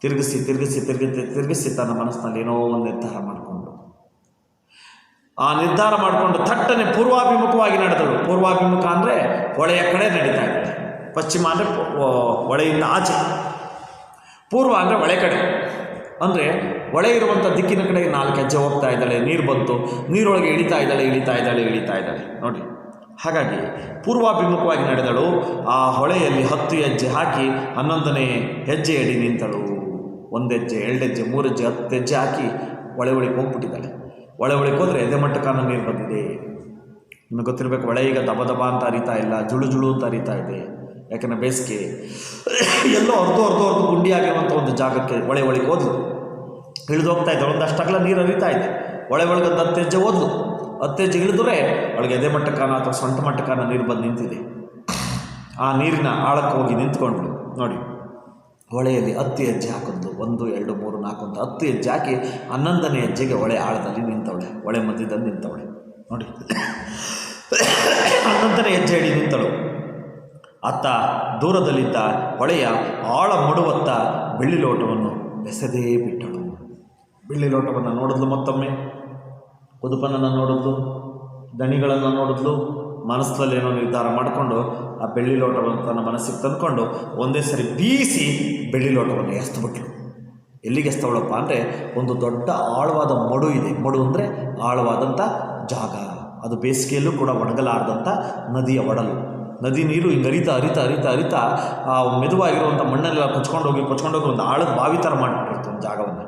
ತಿರುಗಿಸಿ ತನ್ನ ಮನಸ್ಸಿನಲ್ಲಿ ಏನೋ ಒಂದು ನಿರ್ಧಾರ ಮಾಡಿಕೊಂಡು ಥಟ್ಟನೆ ಪೂರ್ವಾಭಿಮುಖವಾಗಿ ನಡೆದಳು. ಪೂರ್ವಾಭಿಮುಖ ಅಂದರೆ ಹೊಳೆಯ ಕಡೆ ನಡೀತಾ ಇದ್ದಾಳೆ. ಪಶ್ಚಿಮ ಅಂದರೆ ಹೊಳೆಯಿಂದ ಆಚೆ, ಪೂರ್ವ ಅಂದರೆ ಹೊಳೆ ಕಡೆ, ಅಂದರೆ ಹೊಳೆ ಇರುವಂಥ ದಿಕ್ಕಿನ ಕಡೆಗೆ 4 ಹೆಜ್ಜೆ ಹೋಗ್ತಾ ಇದ್ದಾಳೆ. ನೀರು ಬಂತು, ನೀರೊಳಗೆ ಇಳಿತಾ ಇದ್ದಾಳೆ ನೋಡಿ. ಹಾಗಾಗಿ ಪೂರ್ವಾಭಿಮುಖವಾಗಿ ನಡೆದಳು. ಆ ಹೊಳೆಯಲ್ಲಿ 10 ಹೆಜ್ಜೆ ಹಾಕಿ 11ನೇ ಹೆಜ್ಜೆಯಡಿ ನಿಂತಳು. 1 ಹೆಜ್ಜೆ, 2 ಹೆಜ್ಜೆ, 3 ಹೆಜ್ಜೆ, 10 ಹೆಜ್ಜೆ ಹಾಕಿ ಒಳಗೆ ಹೋಗ್ಬಿಟ್ಟಿದ್ದಾಳೆ. ಒಳಗೆ ಹೋದರೆ ಎದೆ ಮಟ್ಟಕ್ಕಾನ ನೀರು ಬಂದಿದೆ. ನಿಮಗೆ ಗೊತ್ತಿರಬೇಕು, ಹೊಳೆ ಈಗ ದಬ ದಬ ಅಂತ ಹರಿತಾ ಇಲ್ಲ, ಜುಳು ಅಂತ ಹರಿತಾ ಇದೆ. ಯಾಕೆಂದರೆ ಬೇಸಿಗೆ ಎಲ್ಲೋ ಅರ್ಧ ಗುಂಡಿಯಾಗಿರುವಂಥ ಒಂದು ಜಾಗಕ್ಕೆ ಒಳಗೆ ಹೋದ್ಲು. ಇಳಿದು ಹೋಗ್ತಾ ಇದ್ದಾಳೆ. ಒಂದಷ್ಟು ಅಗಲ ನೀರು ಹರಿತಾ ಇದೆ. ಒಳಗೆ 10 ಹೆಜ್ಜೆ ಹೋದ್ಲು. 10 ಹೆಜ್ಜೆ ಇಳಿದ್ರೆ ಒಳಗೆ ಎದೆ ಮಟ್ಟಕ್ಕಾನ ಅಥವಾ ಸೊಂಟ ಮಟ್ಟಕ್ಕಾನ ನೀರು ಬಂದು ನಿಂತಿದೆ. ಆ ನೀರಿನ ಆಳಕ್ಕೆ ಹೋಗಿ ನಿಂತ್ಕೊಂಡ್ಳು ನೋಡಿ. ಹೊಳೆಯಲ್ಲಿ 10 ಹೆಜ್ಜೆ ಹಾಕಿದ್ಲು. 1, 2, 3, 4 ಅಂತ 10 ಹೆಜ್ಜೆ ಹಾಕಿ 11ನೇ ಹೆಜ್ಜೆಗೆ ಹೊಳೆ ಆಳದಲ್ಲಿ ನಿಂತವಳೆ. ಹೊಳೆ ಮಧ್ಯದಲ್ಲಿ ನಿಂತವಳೆ ನೋಡಿ. 11ನೇ ಹೆಜ್ಜೆ ಹಿಡಿ ನಿಂತಳು. ಅತ್ತ ದೂರದಲ್ಲಿದ್ದ ಹೊಳೆಯ ಆಳ ಮಡುವತ್ತ ಬೆಳ್ಳಿ ಲೋಟವನ್ನು ಬೆಸೆದೇ ಬಿಟ್ಟಳು. ಬೆಳ್ಳಿ ಲೋಟವನ್ನು ನೋಡಿದ್ಲು. ಮತ್ತೊಮ್ಮೆ ಕುದುಪನನ್ನು ನೋಡಿದ್ಲು, ದಣಿಗಳನ್ನು ನೋಡಿದ್ಲು. ಮನಸ್ಸಲ್ಲಿ ಏನೋ ನಿರ್ಧಾರ ಮಾಡಿಕೊಂಡು ಆ ಬೆಳ್ಳಿ ಲೋಟವನ್ನು ತನ್ನ ಮನಸ್ಸಿಗೆ ತಂದುಕೊಂಡು ಒಂದೇ ಸರಿ ಬೀಸಿ ಬೆಳ್ಳಿ ಲೋಟವನ್ನು ಎಸ್ತುಬಿಟ್ಲು. ಎಲ್ಲಿಗೆ ಎಸ್ತವಳಪ್ಪ ಅಂದರೆ, ಒಂದು ದೊಡ್ಡ ಆಳವಾದ ಮಡು ಇದೆ. ಮಡು ಅಂದರೆ ಆಳವಾದಂಥ ಜಾಗ. ಅದು ಬೇಸಿಗೆಯಲ್ಲೂ ಕೂಡ ಒಣಗಲಾರದಂಥ ನದಿಯ ಒಡಲು. ನದಿ ನೀರು ಹಿಂಗೆ ಹರಿತಾ ಆ ಮೆದುವಾಗಿರುವಂಥ ಮಣ್ಣೆಲ್ಲ ಕೊಚ್ಕೊಂಡು ಹೋಗಿ ಒಂದು ಆಳದ ಬಾವಿ ಥರ ಮಾಡಿಬಿಟ್ಟಿರುತ್ತೆ ಒಂದು ಜಾಗವನ್ನು.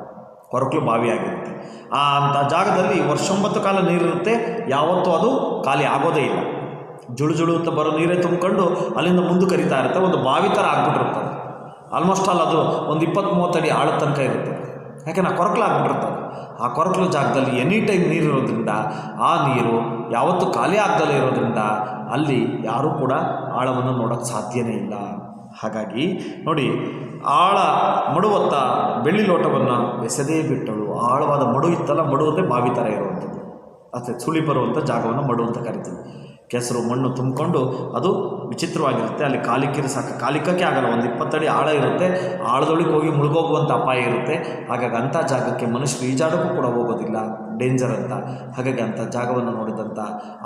ಕೊರಕಲು ಬಾವಿ ಆಗಿರುತ್ತೆ. ಅಂಥ ಜಾಗದಲ್ಲಿ ವರ್ಷೊಂಬತ್ತು ಕಾಲ ನೀರಿರುತ್ತೆ. ಯಾವತ್ತೂ ಅದು ಖಾಲಿ ಆಗೋದೇ ಇಲ್ಲ. ಜುಳು ಅಂತ ಬರೋ ನೀರೇ ತುಂಬಿಕೊಂಡು ಅಲ್ಲಿಂದ ಮುಂದಕ್ಕೆ ಕರಿತಾ ಇರುತ್ತೆ. ಒಂದು ಬಾವಿ ಥರ ಆಗ್ಬಿಟ್ಟಿರುತ್ತೆ. ಆಲ್ಮೋಸ್ಟ್ ಆಲ್ ಅದು ಒಂದು 20-30 ಅಡಿ ಆಳದ ತನಕ ಇರುತ್ತೆ. ಯಾಕೆಂದ್ರೆ ಕೊರಕಲು ಆಗ್ಬಿಟ್ಟಿರ್ತದೆ. ಆ ಕೊರಕಲು ಜಾಗದಲ್ಲಿ ಎನಿ ಟೈಮ್ ನೀರಿರೋದ್ರಿಂದ ಆ ನೀರು ಯಾವತ್ತೂ ಖಾಲಿ ಆಗದಲ್ಲೇ ಇರೋದ್ರಿಂದ ಅಲ್ಲಿ ಯಾರೂ ಕೂಡ ಆಳವನ್ನು ನೋಡೋಕ್ಕೆ ಸಾಧ್ಯವೇ ಇಲ್ಲ. ಹಾಗಾಗಿ ನೋಡಿ, ಆಳ ಮಡುವತ್ತ ಬೆಳ್ಳಿ ಲೋಟವನ್ನು ಎಸೆದೇ ಬಿಟ್ಟಳು. ಆಳವಾದ ಮಡು ಇತ್ತಲ್ಲ, ಮಡು ಅಂದರೆ ಬಾವಿ ಥರ ಇರುವಂಥದ್ದು, ಅಥವಾ ಸುಳಿ ಬರುವಂಥ ಜಾಗವನ್ನು ಮಡು ಅಂತ ಕರಿತೀವಿ. ಕೆಸರು ಮಣ್ಣು ತುಂಬಿಕೊಂಡು ಅದು ವಿಚಿತ್ರವಾಗಿರುತ್ತೆ. ಅಲ್ಲಿ ಕಾಲಿಕ್ಕಕ್ಕೆ ಆಗಲ್ಲ. ಒಂದು 20 ಅಡಿ ಆಳ ಇರುತ್ತೆ. ಆಳದೊಳಗೆ ಹೋಗಿ ಮುಳುಗೋಗುವಂಥ ಅಪಾಯ ಇರುತ್ತೆ. ಹಾಗಾಗಿ ಅಂಥ ಜಾಗಕ್ಕೆ ಮನುಷ್ಯರು ಈಜಾಡೋಕ್ಕೂ ಕೂಡ ಹೋಗೋದಿಲ್ಲ, ಡೇಂಜರ್ ಅಂತ. ಹಾಗಾಗಿ ಅಂಥ ಜಾಗವನ್ನು ನೋಡಿದಂಥ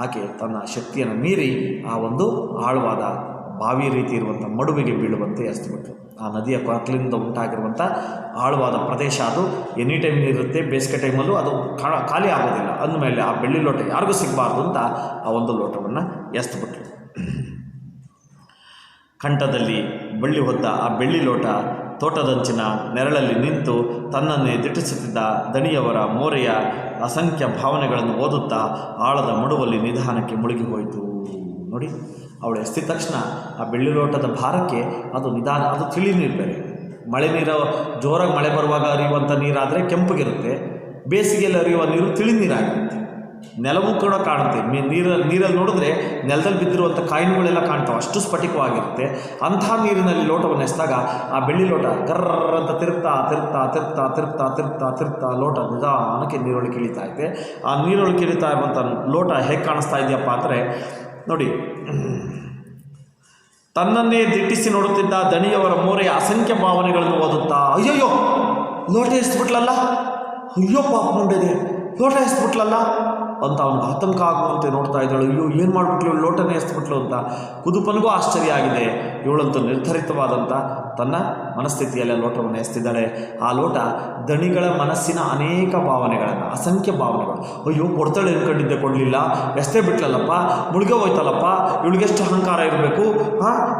ಆಕೆ ತನ್ನ ಶಕ್ತಿಯನ್ನು ಮೀರಿ ಆ ಒಂದು ಆಳವಾದ ಬಾವಿ ರೀತಿ ಇರುವಂಥ ಮಡುವಿಗೆ ಬೀಳುವಂತೆ ಎಸ್ದುಬಿಟ್ರು. ಆ ನದಿಯ ಕೊರಕಲಿಂದ ಉಂಟಾಗಿರುವಂಥ ಆಳವಾದ ಪ್ರದೇಶ ಅದು ಎನಿ ಟೈಮ್ ನೀರಿರುತ್ತೆ. ಬೇಸಿಗೆ ಟೈಮಲ್ಲೂ ಅದು ಖಾಲಿ ಆಗೋದಿಲ್ಲ. ಅಂದಮೇಲೆ ಆ ಬೆಳ್ಳಿ ಲೋಟ ಯಾರಿಗೂ ಸಿಗಬಾರ್ದು ಅಂತ ಆ ಒಂದು ಲೋಟವನ್ನು ಎಸ್ದುಬಿಟ್ರು. ಕಂಠದಲ್ಲಿ ಬಳ್ಳಿ ಹೊದ್ದ ಆ ಬೆಳ್ಳಿ ಲೋಟ ತೋಟದಂಚಿನ ನೆರಳಲ್ಲಿ ನಿಂತು ತನ್ನನ್ನೇ ದಿಟ್ಟಿಸುತ್ತಿದ್ದ ದಣಿಯವರ ಮೋರೆಯ ಅಸಂಖ್ಯ ಭಾವನೆಗಳನ್ನು ಓದುತ್ತಾ ಆಳದ ಮಡುವಲ್ಲಿ ನಿಧಾನಕ್ಕೆ ಮುಳುಗಿ ಹೋಯಿತು. ನೋಡಿ, ಅವಳು ಎಸ್ತಿದ ತಕ್ಷಣ ಆ ಬೆಳ್ಳಿ ಲೋಟದ ಭಾರಕ್ಕೆ ಅದು ನಿಧಾನ, ಅದು ತಿಳಿ ನೀರು ಬೇರೆ. ಮಳೆ ನೀರು ಜೋರಾಗಿ ಮಳೆ ಬರುವಾಗ ಹರಿಯುವಂಥ ನೀರಾದರೆ ಕೆಂಪಗಿರುತ್ತೆ. ಬೇಸಿಗೆಯಲ್ಲಿ ಹರಿಯುವ ನೀರು ತಿಳಿ ನೀರಾಗಿರುತ್ತೆ. ನೆಲವೂ ಕೂಡ ಕಾಣುತ್ತೆ. ನೀರಲ್ಲಿ ನೋಡಿದ್ರೆ ನೆಲದಲ್ಲಿ ಬಿದ್ದಿರುವಂಥ ಕಾಯಿನ್ಗಳೆಲ್ಲ ಕಾಣ್ತಾವೆ, ಅಷ್ಟು ಸ್ಫಟಿಕವಾಗಿರುತ್ತೆ. ಅಂಥ ನೀರಿನಲ್ಲಿ ಲೋಟವನ್ನು ಎಸ್ದಾಗ ಆ ಬೆಳ್ಳಿ ಲೋಟ ಕರ್ರ ಅಂತ ತಿರುಗ್ತಾ ಲೋಟ ನಿಧಾನಕ್ಕೆ ನೀರೊಳಗೆ ಇಳಿತಾ ಇದೆ. ಆ ನೀರೊಳಗೆ ಇಳಿತಾ ಇರುವಂಥ ಲೋಟ ಹೇಗೆ ಕಾಣಿಸ್ತಾ ಇದೆಯಪ್ಪ ಅಂದರೆ ನೋಡಿ, ತನ್ನನ್ನೇ ದಿಟ್ಟಿಸಿ ನೋಡುತ್ತಿದ್ದ ದಣಿಯವರ ಮೋರೆಯ ಅಸಂಖ್ಯ ಭಾವನೆಗಳನ್ನು ಓದುತ್ತಾ, ಅಯ್ಯಯ್ಯೋ ಲೋಟ ಎಸ್ಬಿಟ್ಲಲ್ಲ, ಅಯ್ಯೋ ಪಾಪ ಮುಂಡಿದೆ, ಲೋಟ ಎಸ್ಬಿಟ್ಲಲ್ಲ ಅಂತ ಅವನಿಗೆ ಆತಂಕ ಆಗುವಂತೆ ನೋಡ್ತಾ ಇದ್ದಳು. ಅಯ್ಯೋ ಏನು ಮಾಡಿಬಿಟ್ಲು, ಲೋಟನೇ ಎಸ್ಬಿಟ್ಲು ಅಂತ. ಕುದುಪನಿಗೂ ಆಶ್ಚರ್ಯ ಆಗಿದೆ. ಇವಳಂತೂ ನಿರ್ಧರಿತವಾದಂಥ ತನ್ನ ಮನಸ್ಥಿತಿಯಲ್ಲಿ ಲೋಟವನ್ನು ಎಸ್ತಿದ್ದಾಳೆ. ಆ ಲೋಟ ದಣಿಗಳ ಮನಸ್ಸಿನ ಅನೇಕ ಭಾವನೆಗಳನ್ನು, ಅಸಂಖ್ಯ ಭಾವನೆಗಳು. ಅಯ್ಯೋ ಕೊಡ್ತಾಳೆ ಅಂದ್ಕೊಂಡಿದ್ದೆ, ಕೊಡಲಿಲ್ಲ, ಎಷ್ಟೇ ಬಿಟ್ಲಲ್ಲಪ್ಪ, ಮುಳುಗೆ ಹೋಯ್ತಲ್ಲಪ್ಪ, ಇವಳಿಗೆಷ್ಟು ಅಹಂಕಾರ ಇರಬೇಕು,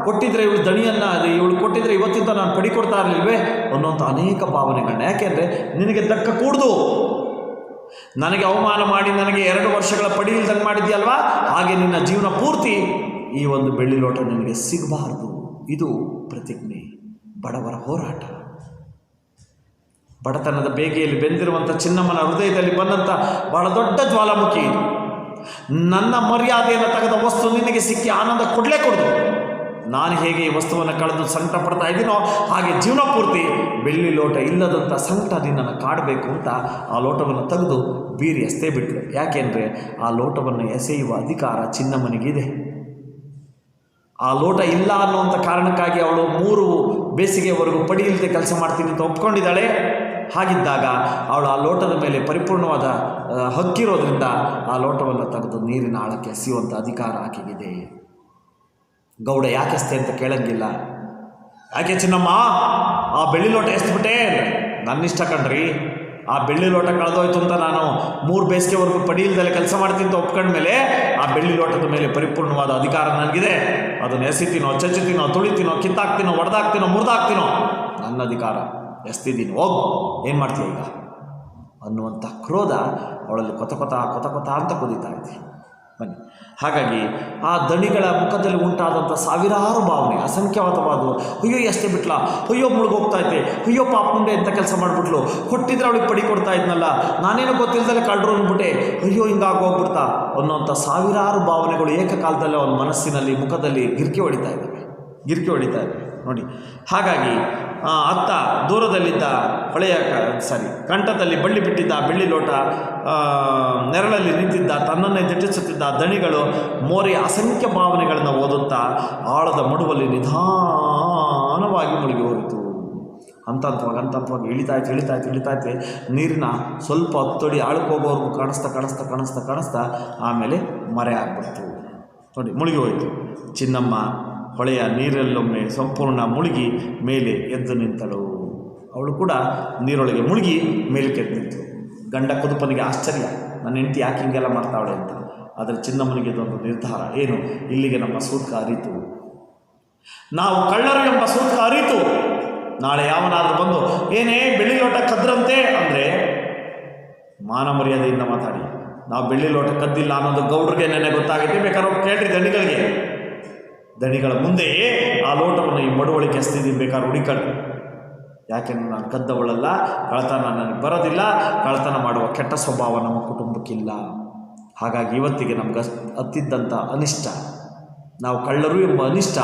ಕೊಟ್ಟಿದ್ರೆ ಇವಳು ದಣಿಯನ್ನು, ಇವಳು ಕೊಟ್ಟಿದ್ರೆ ಇವತ್ತಿಂದ ನಾನು ಪಡಿ ಕೊಡ್ತಾ ಇರಲಿಲ್ವೇ ಅನ್ನೋಂಥ ಅನೇಕ ಭಾವನೆಗಳನ್ನ. ಯಾಕೆಂದರೆ ನಿನಗೆ ದಕ್ಕ ಕೂಡ್ದು, ನನಗೆ ಅವಮಾನ ಮಾಡಿ ನನಗೆ 2 ವರ್ಷಗಳ ಪಡಿ ಇಲ್ದಂಗೆ ಮಾಡಿದ್ಯಲ್ವಾ, ಹಾಗೆ ನಿನ್ನ ಜೀವನ ಪೂರ್ತಿ ಈ ಒಂದು ಬೆಳ್ಳಿ ಲೋಟ ನಿನಗೆ ಸಿಗಬಾರ್ದು. ಇದು ಪ್ರತಿಜ್ಞೆ, ಬಡವರ ಹೋರಾಟ. ಬಡತನದ ಬೇಗೆಯಲ್ಲಿ ಬೆಂದಿರುವಂಥ ಚಿನ್ನಮ್ಮನ ಹೃದಯದಲ್ಲಿ ಬಂದಂಥ ಬಹಳ ದೊಡ್ಡ ಜ್ವಾಲಾಮುಖಿ ಇದು. ನನ್ನ ಮರ್ಯಾದೆಯನ್ನು ತೆಗೆದ ವಸ್ತು ನಿನಗೆ ಸಿಕ್ಕಿ ಆನಂದ ಕೊಡದು. ನಾನು ಹೇಗೆ ಈ ವಸ್ತುವನ್ನು ಕಳೆದು ಸಂಕಟ ಪಡ್ತಾ ಇದ್ದೀನೋ ಹಾಗೆ ಜೀವನ ಪೂರ್ತಿ ಬೆಳ್ಳಿ ಲೋಟ ಇಲ್ಲದಂಥ ಸಂಕಟ ನಿನ್ನನ್ನು ಕಾಡಬೇಕು ಅಂತ ಆ ಲೋಟವನ್ನು ತೆಗೆದು ಬೀರಿ ಎಸೆದೇ ಬಿಟ್ಟಳು. ಯಾಕೆಂದರೆ ಆ ಲೋಟವನ್ನು ಎಸೆಯುವ ಅಧಿಕಾರ ಚಿನ್ನಮ್ಮನಿಗಿದೆ. ಆ ಲೋಟ ಇಲ್ಲ ಅನ್ನುವಂಥ ಕಾರಣಕ್ಕಾಗಿ ಅವಳು 3 ಬೇಸಿಗೆವರೆಗೂ ಪಡಿಯಿಲ್ಲದೆ ಕೆಲಸ ಮಾಡ್ತೀನಿ ಅಂತ ಒಪ್ಕೊಂಡಿದ್ದಾಳೆ. ಹಾಗಿದ್ದಾಗ ಅವಳು ಆ ಲೋಟದ ಮೇಲೆ ಪರಿಪೂರ್ಣವಾದ ಹಕ್ಕಿರೋದ್ರಿಂದ ಆ ಲೋಟವನ್ನು ತೆಗೆದು ನೀರಿನ ಆಳಕ್ಕೆ ಎಸೆಯುವಂಥ ಅಧಿಕಾರ ಆಕೆಗಿದೆ. ಗೌಡ ಯಾಕೆ ಎಸ್ತೆ ಅಂತ ಕೇಳಂಗಿಲ್ಲ. ಯಾಕೆ ಚಿನ್ನಮ್ಮ ಆ ಬೆಳ್ಳಿ ಲೋಟ ಎಸ್ಬಿಟ್ಟೆ? ನನ್ನಿಷ್ಟ ಕಣ್ರಿ, ಆ ಬೆಳ್ಳಿ ಲೋಟ ಕಳೆದೋಯ್ತು ಅಂತ ನಾನು 3 ಬೇಸಿಗೆವರೆಗೂ ಪಡಿಯಿಲ್ದಲ್ಲೇ ಕೆಲಸ ಮಾಡ್ತೀನಿ ಅಂತ ಒಪ್ಕೊಂಡ್ಮೇಲೆ ಆ ಬೆಳ್ಳಿ ಲೋಟದ ಮೇಲೆ ಪರಿಪೂರ್ಣವಾದ ಅಧಿಕಾರ ನನಗಿದೆ. ಅದನ್ನು ಎಸಿತೀನೋ, ಚಚ್ಚುತ್ತೀನೋ, ತುಳಿತೀನೋ, ಕಿತ್ತಾಕ್ತೀನೋ, ಒಡೆದಾಕ್ತೀನೋ, ಮುರಿದಾಕ್ತೀನೋ, ನನ್ನ ಅಧಿಕಾರ, ಎಸ್ತಿದ್ದೀನಿ, ಹೋಗು, ಏನು ಮಾಡ್ತೀಯ ಈಗ ಅನ್ನುವಂಥ ಕ್ರೋಧ ಅವಳಲ್ಲಿ ಕೊತ ಕೊತ ಅಂತ ಕುದೀತಾ ಇದೆ. ಬನ್ನಿ, ಹಾಗಾಗಿ ಆ ದಣಿಗಳ ಮುಖದಲ್ಲಿ ಉಂಟಾದಂಥ ಸಾವಿರಾರು ಭಾವನೆ, ಅಸಂಖ್ಯಾತವಾದವು. ಅಯ್ಯೋ ಎಷ್ಟೇ ಬಿಟ್ಲ, ಅಯ್ಯೋ ಮುಳುಗೋಗ್ತಾ ಇದ್ದೆ, ಅಯ್ಯೋ ಪಾಪ ಮುಂದೆ ಎಂಥ ಕೆಲಸ ಮಾಡಿಬಿಟ್ಲು, ಕೊಟ್ಟಿದ್ರೆ ಅವಳಿಗೆ ಪಡಿ ಕೊಡ್ತಾ ಇದ್ನಲ್ಲ, ನಾನೇನೋ ಗೊತ್ತಿಲ್ಲದಲ್ಲೇ ಕಳ್ಳರು ಅಂದ್ಬಿಟ್ಟೆ, ಅಯ್ಯೋ ಹಿಂಗಾಗೋಗ್ಬಿಡ್ತಾ ಅನ್ನೋಂಥ ಸಾವಿರಾರು ಭಾವನೆಗಳು ಏಕಕಾಲದಲ್ಲಿ ಅವನ ಮನಸ್ಸಿನಲ್ಲಿ, ಮುಖದಲ್ಲಿ ಗಿರ್ಕಿ ಹೊಡಿತಾ ಇದ್ದಾವೆ ನೋಡಿ. ಹಾಗಾಗಿ ಅತ್ತ ದೂರದಲ್ಲಿದ್ದ ಕಂಠದಲ್ಲಿ ಬಳ್ಳಿ ಬಿಟ್ಟಿದ್ದ ಬೆಳ್ಳಿ ಲೋಟ, ನೆರಳಲ್ಲಿ ನಿಂತಿದ್ದ ತನ್ನನ್ನೇ ದಿಟ್ಟಿಸುತ್ತಿದ್ದ ದಣಿಗಳು ಮೋರೆಯ ಅಸಂಖ್ಯ ಭಾವನೆಗಳನ್ನು ಓದುತ್ತಾ ಆಳದ ಮಡುವಲ್ಲಿ ನಿಧಾನವಾಗಿ ಮುಳುಗಿ ಹೋಯಿತು. ಹಂತವಾಗಿ ಇಳಿತಾಯ್ತು. ನೀರಿನ ಸ್ವಲ್ಪ ಹತ್ತಡಿ ಆಳಕ್ಕೆ ಹೋಗೋವರೆಗೂ ಕಾಣಿಸ್ತಾ ಆಮೇಲೆ ಮರೆ ಆಗ್ಬಿಡ್ತು ನೋಡಿ, ಮುಳುಗಿ ಹೋಯಿತು. ಚಿನ್ನಮ್ಮ ಹೊಳೆಯ ನೀರಲ್ಲೊಮ್ಮೆ ಸಂಪೂರ್ಣ ಮುಳುಗಿ ಮೇಲೆ ಎದ್ದು ನಿಂತಳು. ಅವಳು ಕೂಡ ನೀರೊಳಗೆ ಮುಳುಗಿ ಮೇಲಕ್ಕೆ ಎದ್ದು ನಿಂತು. ಗಂಡ ಕುದುಪನಿಗೆ ಆಶ್ಚರ್ಯ, ನನ್ನ ಹೆಂಡತಿ ಯಾಕೆ ಹಿಂಗೆಲ್ಲ ಮಾಡ್ತಾವಳೆ ಅಂತ. ಆದರೆ ಚಿನ್ನಮ್ಮನಿಗೆ ಇದೊಂದು ನಿರ್ಧಾರ, ಏನು, ಇಲ್ಲಿಗೆ ನಮ್ಮ ಸೂತ್ಕ ಅರಿತು, ನಾವು ಕಳ್ಳರು ಎಂಬ ಸೂತ್ಕ ಅರಿತು. ನಾಳೆ ಯಾವನಾದರೂ ಬಂದು ಏನೇ ಬೆಳ್ಳಿ ಲೋಟ ಕದ್ರಂತೆ ಅಂದರೆ ಮಾನ ಮರ್ಯಾದೆಯಿಂದ ಮಾತಾಡಿ. ನಾವು ಬೆಳ್ಳಿ ಲೋಟ ಕದ್ದಿಲ್ಲ ಅನ್ನೋದು ಗೌಡ್ರಿಗೆ ನೆನೆ ಗೊತ್ತಾಗೈತೆ, ಬೇಕಾದ್ರೆ ಕೇಳ್ರಿ ದಣಿಗಳ ಮುಂದೆಯೇ ಆ ಲೋಟವನ್ನು ಈ ಮಡುವಳಿಕೆ ಎಸ್ತಿದ್ದೀನಿ, ಬೇಕಾದ್ರೆ ಹುಡುಕಳ್ರಿ. ಯಾಕೆಂದ್ರೆ ನಾನು ಕದ್ದವಳಲ್ಲ, ಕಳ್ಳತನ ನನಗೆ ಬರೋದಿಲ್ಲ, ಕಳ್ಳತನ ಮಾಡುವ ಕೆಟ್ಟ ಸ್ವಭಾವ ನಮ್ಮ ಕುಟುಂಬಕ್ಕಿಲ್ಲ. ಹಾಗಾಗಿ ಇವತ್ತಿಗೆ ನಮ್ಗೆ ಹತ್ತಿದ್ದಂಥ ಅನಿಷ್ಟ, ನಾವು ಕಳ್ಳರು ಎಂಬ ಅನಿಷ್ಟ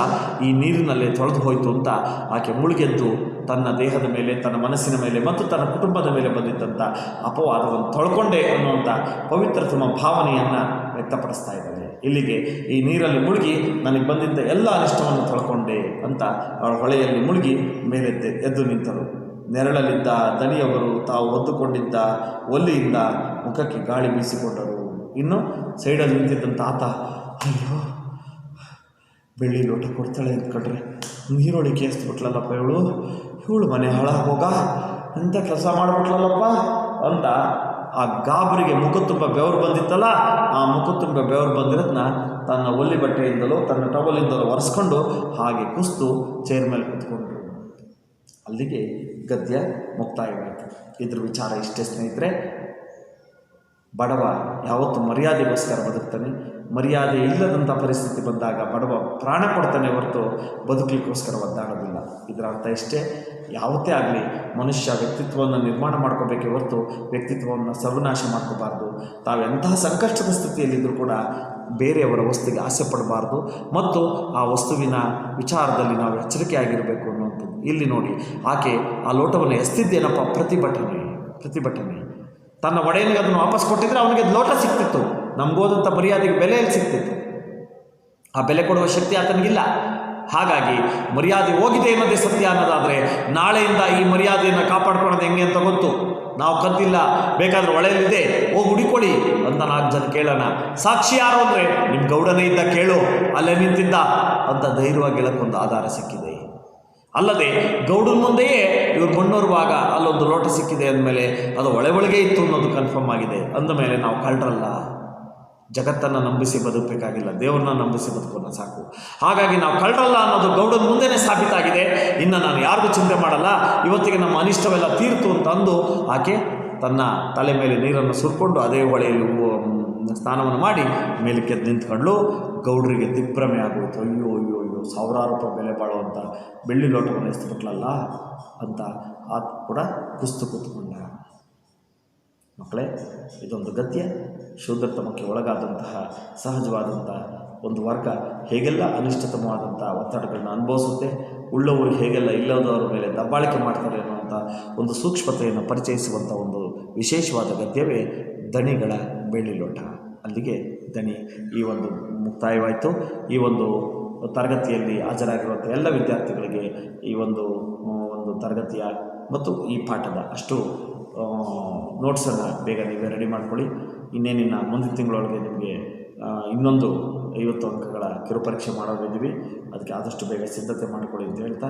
ಈ ನೀರಿನಲ್ಲೇ ತೊಳೆದು ಹೋಯಿತು ಅಂತ ಆಕೆ ಮುಳುಗೆದ್ದು ತನ್ನ ದೇಹದ ಮೇಲೆ, ತನ್ನ ಮನಸ್ಸಿನ ಮೇಲೆ ಮತ್ತು ತನ್ನ ಕುಟುಂಬದ ಮೇಲೆ ಬಂದಿದ್ದಂಥ ಅಪವಾದವನ್ನು ತೊಳ್ಕೊಂಡೆ ಅನ್ನುವಂಥ ಪವಿತ್ರತಮ ಭಾವನೆಯನ್ನು ವ್ಯಕ್ತಪಡಿಸ್ತಾ ಇದ್ದಾಳೆ. ಇಲ್ಲಿಗೆ ಈ ನೀರಲ್ಲಿ ಮುಳುಗಿ ನನಗೆ ಬಂದಿದ್ದ ಎಲ್ಲ ಅನಿಷ್ಟವನ್ನು ತೊಳ್ಕೊಂಡೆ ಅಂತ ಅವಳ ಹೊಳೆಯಲ್ಲಿ ಮುಳುಗಿ ಎದ್ದು ನಿಂತರು. ನೆರಳಲ್ಲಿದ್ದ ದಣಿಯವರು ತಾವು ಒದ್ದುಕೊಂಡಿದ್ದ ಒಲ್ಲಿಯಿಂದ ಮುಖಕ್ಕೆ ಗಾಳಿ ಬೀಸಿಕೊಂಡರು. ಇನ್ನು ಸೈಡಲ್ಲಿ ನಿಂತಿದ್ದಂಥ ಆತ, ಅಯ್ಯೋ ಬೆಳ್ಳಿ ಲೋಟ ಕೊಡ್ತಾಳೆ ಅಂದ್ಕೊಂಡ್ರೆ ನೀರೊಳಗೆ ಎಸ್ಬಿಟ್ಲಲ್ಲಪ್ಪ ಇವಳು ಮನೆ ಹಾಳಾಗೋಗ ಎಂಥ ಕೆಲಸ ಮಾಡಿಬಿಟ್ಲಲ್ಲಪ್ಪ ಅಂತ ಆ ಗಾಬರಿಗೆ ಮುಖ ತುಂಬ ಬೆವರು ಬಂದಿತ್ತಲ್ಲ, ಆ ಮುಖ ತುಂಬ ಬೆವರು ಬಂದಿರೋದನ್ನ ತನ್ನ ಒಲ್ಲಿ ಬಟ್ಟೆಯಿಂದಲೋ ತನ್ನ ಟವಲಿಂದಲೋ ಒರೆಸ್ಕೊಂಡು ಹಾಗೆ ಕುಸ್ತು ಚೇರ್ ಮೇಲೆ ಕೂತ್ಕೊಂಡ್ರು. ಅಲ್ಲಿಗೆ ಗದ್ಯ ಮುಕ್ತಾಯವಾಯಿತು. ಇದ್ರ ವಿಚಾರ ಇಷ್ಟೇ ಸ್ನೇಹಿತರೆ. ಬಡವ ಯಾವತ್ತು ಮರ್ಯಾದೆಗೋಸ್ಕರ ಬದುಕ್ತಾನೆ. ಮರ್ಯಾದೆ ಇಲ್ಲದಂಥ ಪರಿಸ್ಥಿತಿ ಬಂದಾಗ ಬಡವ ಪ್ರಾಣ ಕೊಡ್ತಾನೆ ಹೊರತು ಬದುಕಲಿಕ್ಕೋಸ್ಕರ ಒದ್ದಾಡೋದಿಲ್ಲ. ಇದರ ಅರ್ಥ ಇಷ್ಟೇ, ಯಾವತ್ತೇ ಆಗಲಿ ಮನುಷ್ಯ ವ್ಯಕ್ತಿತ್ವವನ್ನು ನಿರ್ಮಾಣ ಮಾಡ್ಕೋಬೇಕೇ ಹೊರತು ವ್ಯಕ್ತಿತ್ವವನ್ನು ಸರ್ವನಾಶ ಮಾಡ್ಕೋಬಾರ್ದು. ತಾವೆಂತಹ ಸಂಕಷ್ಟದ ಸ್ಥಿತಿಯಲ್ಲಿದ್ದರೂ ಕೂಡ ಬೇರೆಯವರ ವಸ್ತುವಿಗೆ ಆಸೆ ಪಡಬಾರ್ದು ಮತ್ತು ಆ ವಸ್ತುವಿನ ವಿಚಾರದಲ್ಲಿ ನಾವು ಎಚ್ಚರಿಕೆಯಾಗಿರಬೇಕು ಅನ್ನುವಂಥದ್ದು. ಇಲ್ಲಿ ನೋಡಿ, ಆಕೆ ಆ ಲೋಟವನ್ನು ಎಸ್ತಿದ್ದೇನಪ್ಪ, ಪ್ರತಿಭಟನೆ. ತನ್ನ ಒಡೆಯನಿಗೆ ಅದನ್ನು ವಾಪಸ್ ಕೊಟ್ಟಿದ್ರೆ ಅವನಿಗೆ ಲೋಟ ಸಿಗ್ತಿತ್ತು, ನಮಗೋದಂಥ ಮರ್ಯಾದೆಗೆ ಬೆಲೆಯಲ್ಲಿ ಸಿಗ್ತಿತ್ತು. ಆ ಬೆಲೆ ಕೊಡುವ ಶಕ್ತಿ ಆತನಿಗಿಲ್ಲ. ಹಾಗಾಗಿ ಮರ್ಯಾದೆ ಹೋಗಿದೆ ಅನ್ನೋದೇ ಸತ್ಯ ಅನ್ನೋದಾದರೆ ನಾಳೆಯಿಂದ ಈ ಮರ್ಯಾದೆಯನ್ನು ಕಾಪಾಡ್ಕೊಳ್ಳೋದು ಹೆಂಗೆ ಅಂತ ಗೊತ್ತು. ನಾವು ಕದ್ದಿಲ್ಲ, ಬೇಕಾದ್ರೆ ಒಳೆಯಲ್ಲಿದೆ, ಹೋಗಿ ಹುಡಿಕೊಳ್ಳಿ ಅಂತ 4 ಜನ ಕೇಳೋಣ. ಸಾಕ್ಷಿ ಯಾರು ಅಂದರೆ ನಿಮ್ಮ ಗೌಡನೇ ಇದ್ದ, ಕೇಳು, ಅಲ್ಲೇ ನಿಂತಿದ್ದ ಅಂತ ಧೈರ್ಯವಾಗಿ ಹೇಳಕ್ಕೊಂದು ಆಧಾರ ಸಿಕ್ಕಿದೆ. ಅಲ್ಲದೆ ಗೌಡನ ಮುಂದೆಯೇ ಇವ್ರು ಮಣ್ಣೋರುವಾಗ ಅಲ್ಲೊಂದು ಲೋಟ ಸಿಕ್ಕಿದೆ ಅಂದಮೇಲೆ ಅದು ಒಳಗೆ ಇತ್ತು ಅನ್ನೋದು ಕನ್ಫರ್ಮ್ ಆಗಿದೆ. ಅಂದಮೇಲೆ ನಾವು ಕಳ್ಳರಲ್ಲ. ಜಗತ್ತನ್ನು ನಂಬಿಸಿ ಬದುಕಬೇಕಾಗಿಲ್ಲ, ದೇವ್ರನ್ನ ನಂಬಿಸಿ ಬದುಕೋಣ ಸಾಕು. ಹಾಗಾಗಿ ನಾವು ಕಳ್ಳರಲ್ಲ ಅನ್ನೋದು ಗೌಡನ ಮುಂದೆನೇ ಸಾಬೀತಾಗಿದೆ. ಇನ್ನು ನಾನು ಯಾರಿಗೂ ಚಿಂತೆ ಮಾಡಲ್ಲ, ಇವತ್ತಿಗೆ ನಮ್ಮ ಅನಿಷ್ಟವೆಲ್ಲ ತೀರ್ತು ಅಂತ ಅಂದು ಆಕೆ ತನ್ನ ತಲೆ ಮೇಲೆ ನೀರನ್ನು ಸುರ್ಕೊಂಡು ಅದೇ ಹೊಳೆಯಲ್ಲಿ ಸ್ನಾನವನ್ನು ಮಾಡಿ ಮೇಲಕ್ಕೆ ನಿಂತ್ಕೊಂಡ್ಲು. ಗೌಡರಿಗೆ ದಿಗ್ಭ್ರಮೆ ಆಗೋಯ್ತು. ಅಯ್ಯೋ ಸಾವಿರಾರು ರೂಪಾಯಿ ಬೆಲೆ ಬಾಳುವಂಥ ಬೆಳ್ಳಿ ಲೋಟವನ್ನು ಎಸ್ಬಿಟ್ಲಲ್ಲ ಅಂತ ಆತ ಕೂಡ ಕೂತ್ಕೊಂಡ. ಮಕ್ಕಳೇ, ಇದೊಂದು ಗದ್ಯ. ಶೂದ್ರತಮಕ್ಕೆ ಒಳಗಾದಂತಹ ಸಹಜವಾದಂಥ ಒಂದು ವರ್ಗ ಹೇಗೆಲ್ಲ ಅನಿಷ್ಟತಮವಾದಂಥ ಒತ್ತಡಗಳನ್ನ ಅನುಭವಿಸುತ್ತೆ, ಉಳ್ಳವರು ಹೇಗೆಲ್ಲ ಇಲ್ಲದವರ ಮೇಲೆ ದಬ್ಬಾಳಿಕೆ ಮಾಡ್ತಾರೆ ಅನ್ನುವಂಥ ಒಂದು ಸೂಕ್ಷ್ಮತೆಯನ್ನು ಪರಿಚಯಿಸುವಂಥ ಒಂದು ವಿಶೇಷವಾದ ಗದ್ಯವೇ ದಣಿಗಳ ಬೆಳ್ಳಿ ಲೋಟ. ಅಲ್ಲಿಗೆ ದಣಿ ಈ ಒಂದು ಮುಕ್ತಾಯವಾಯಿತು. ಈ ಒಂದು ತರಗತಿಯಲ್ಲಿ ಹಾಜರಾಗಿರುವಂಥ ಎಲ್ಲ ವಿದ್ಯಾರ್ಥಿಗಳಿಗೆ ಈ ಒಂದು ತರಗತಿಯ ಮತ್ತು ಈ ಪಾಠದ ಅಷ್ಟು ನೋಟ್ಸನ್ನು ಬೇಗ ನೀವೇ ರೆಡಿ ಮಾಡ್ಕೊಳ್ಳಿ. ಇನ್ನೇನಿನ್ನ ಮುಂದಿನ ತಿಂಗಳೊಳಗೆ ನಿಮಗೆ ಇನ್ನೊಂದು 50 ಅಂಕಗಳ ಕಿರುಪರೀಕ್ಷೆ ಮಾಡೋದಿದ್ದೀವಿ. ಅದಕ್ಕೆ ಆದಷ್ಟು ಬೇಗ ಸಿದ್ಧತೆ ಮಾಡಿಕೊಳ್ಳಿ ಅಂತ ಹೇಳ್ತಾ,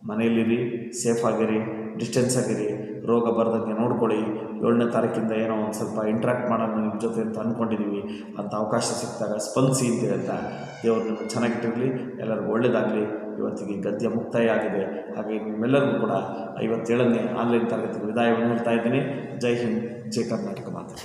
ಮನೆಯಲ್ಲಿರಿ, ಸೇಫ್ ಆಗಿರಿ, ಡಿಸ್ಟೆನ್ಸ್ ಆಗಿರಿ, ರೋಗ ಬರದಂಗೆ ನೋಡ್ಕೊಳ್ಳಿ. 7ನೇ ತಾರೀಕಿಂದ ಏನೋ ಒಂದು ಸ್ವಲ್ಪ ಇಂಟ್ರ್ಯಾಕ್ಟ್ ಮಾಡೋಣ ನಿಮ್ಮ ಜೊತೆ ಅಂತ ಅಂದ್ಕೊಂಡಿದ್ದೀವಿ. ಅಂಥ ಅವಕಾಶ ಸಿಕ್ಕಿದಾಗ ಸ್ಪಂದಿಸಿ ಅಂತ ಹೇಳ್ತಾ, ದೇವರು ನಿಮ್ಮನ್ನು ಚೆನ್ನಾಗಿಟ್ಟಿರಲಿ, ಎಲ್ಲರಿಗೂ ಒಳ್ಳೆಯದಾಗಲಿ. ಇವತ್ತಿಗೆ ಗದ್ಯ ಮುಕ್ತಾಯ ಆಗಿದೆ. ಹಾಗೆ ನಿಮ್ಮೆಲ್ಲರಿಗೂ ಕೂಡ 57ನೇ ಆನ್ಲೈನ್ ತರಗತಿಗೆ ವಿದಾಯವನ್ನು ಹೇಳ್ತಾ ಇದ್ದೀನಿ. ಜೈ ಹಿಂದ್, ಜೈ ಕರ್ನಾಟಕ ಮಾತು.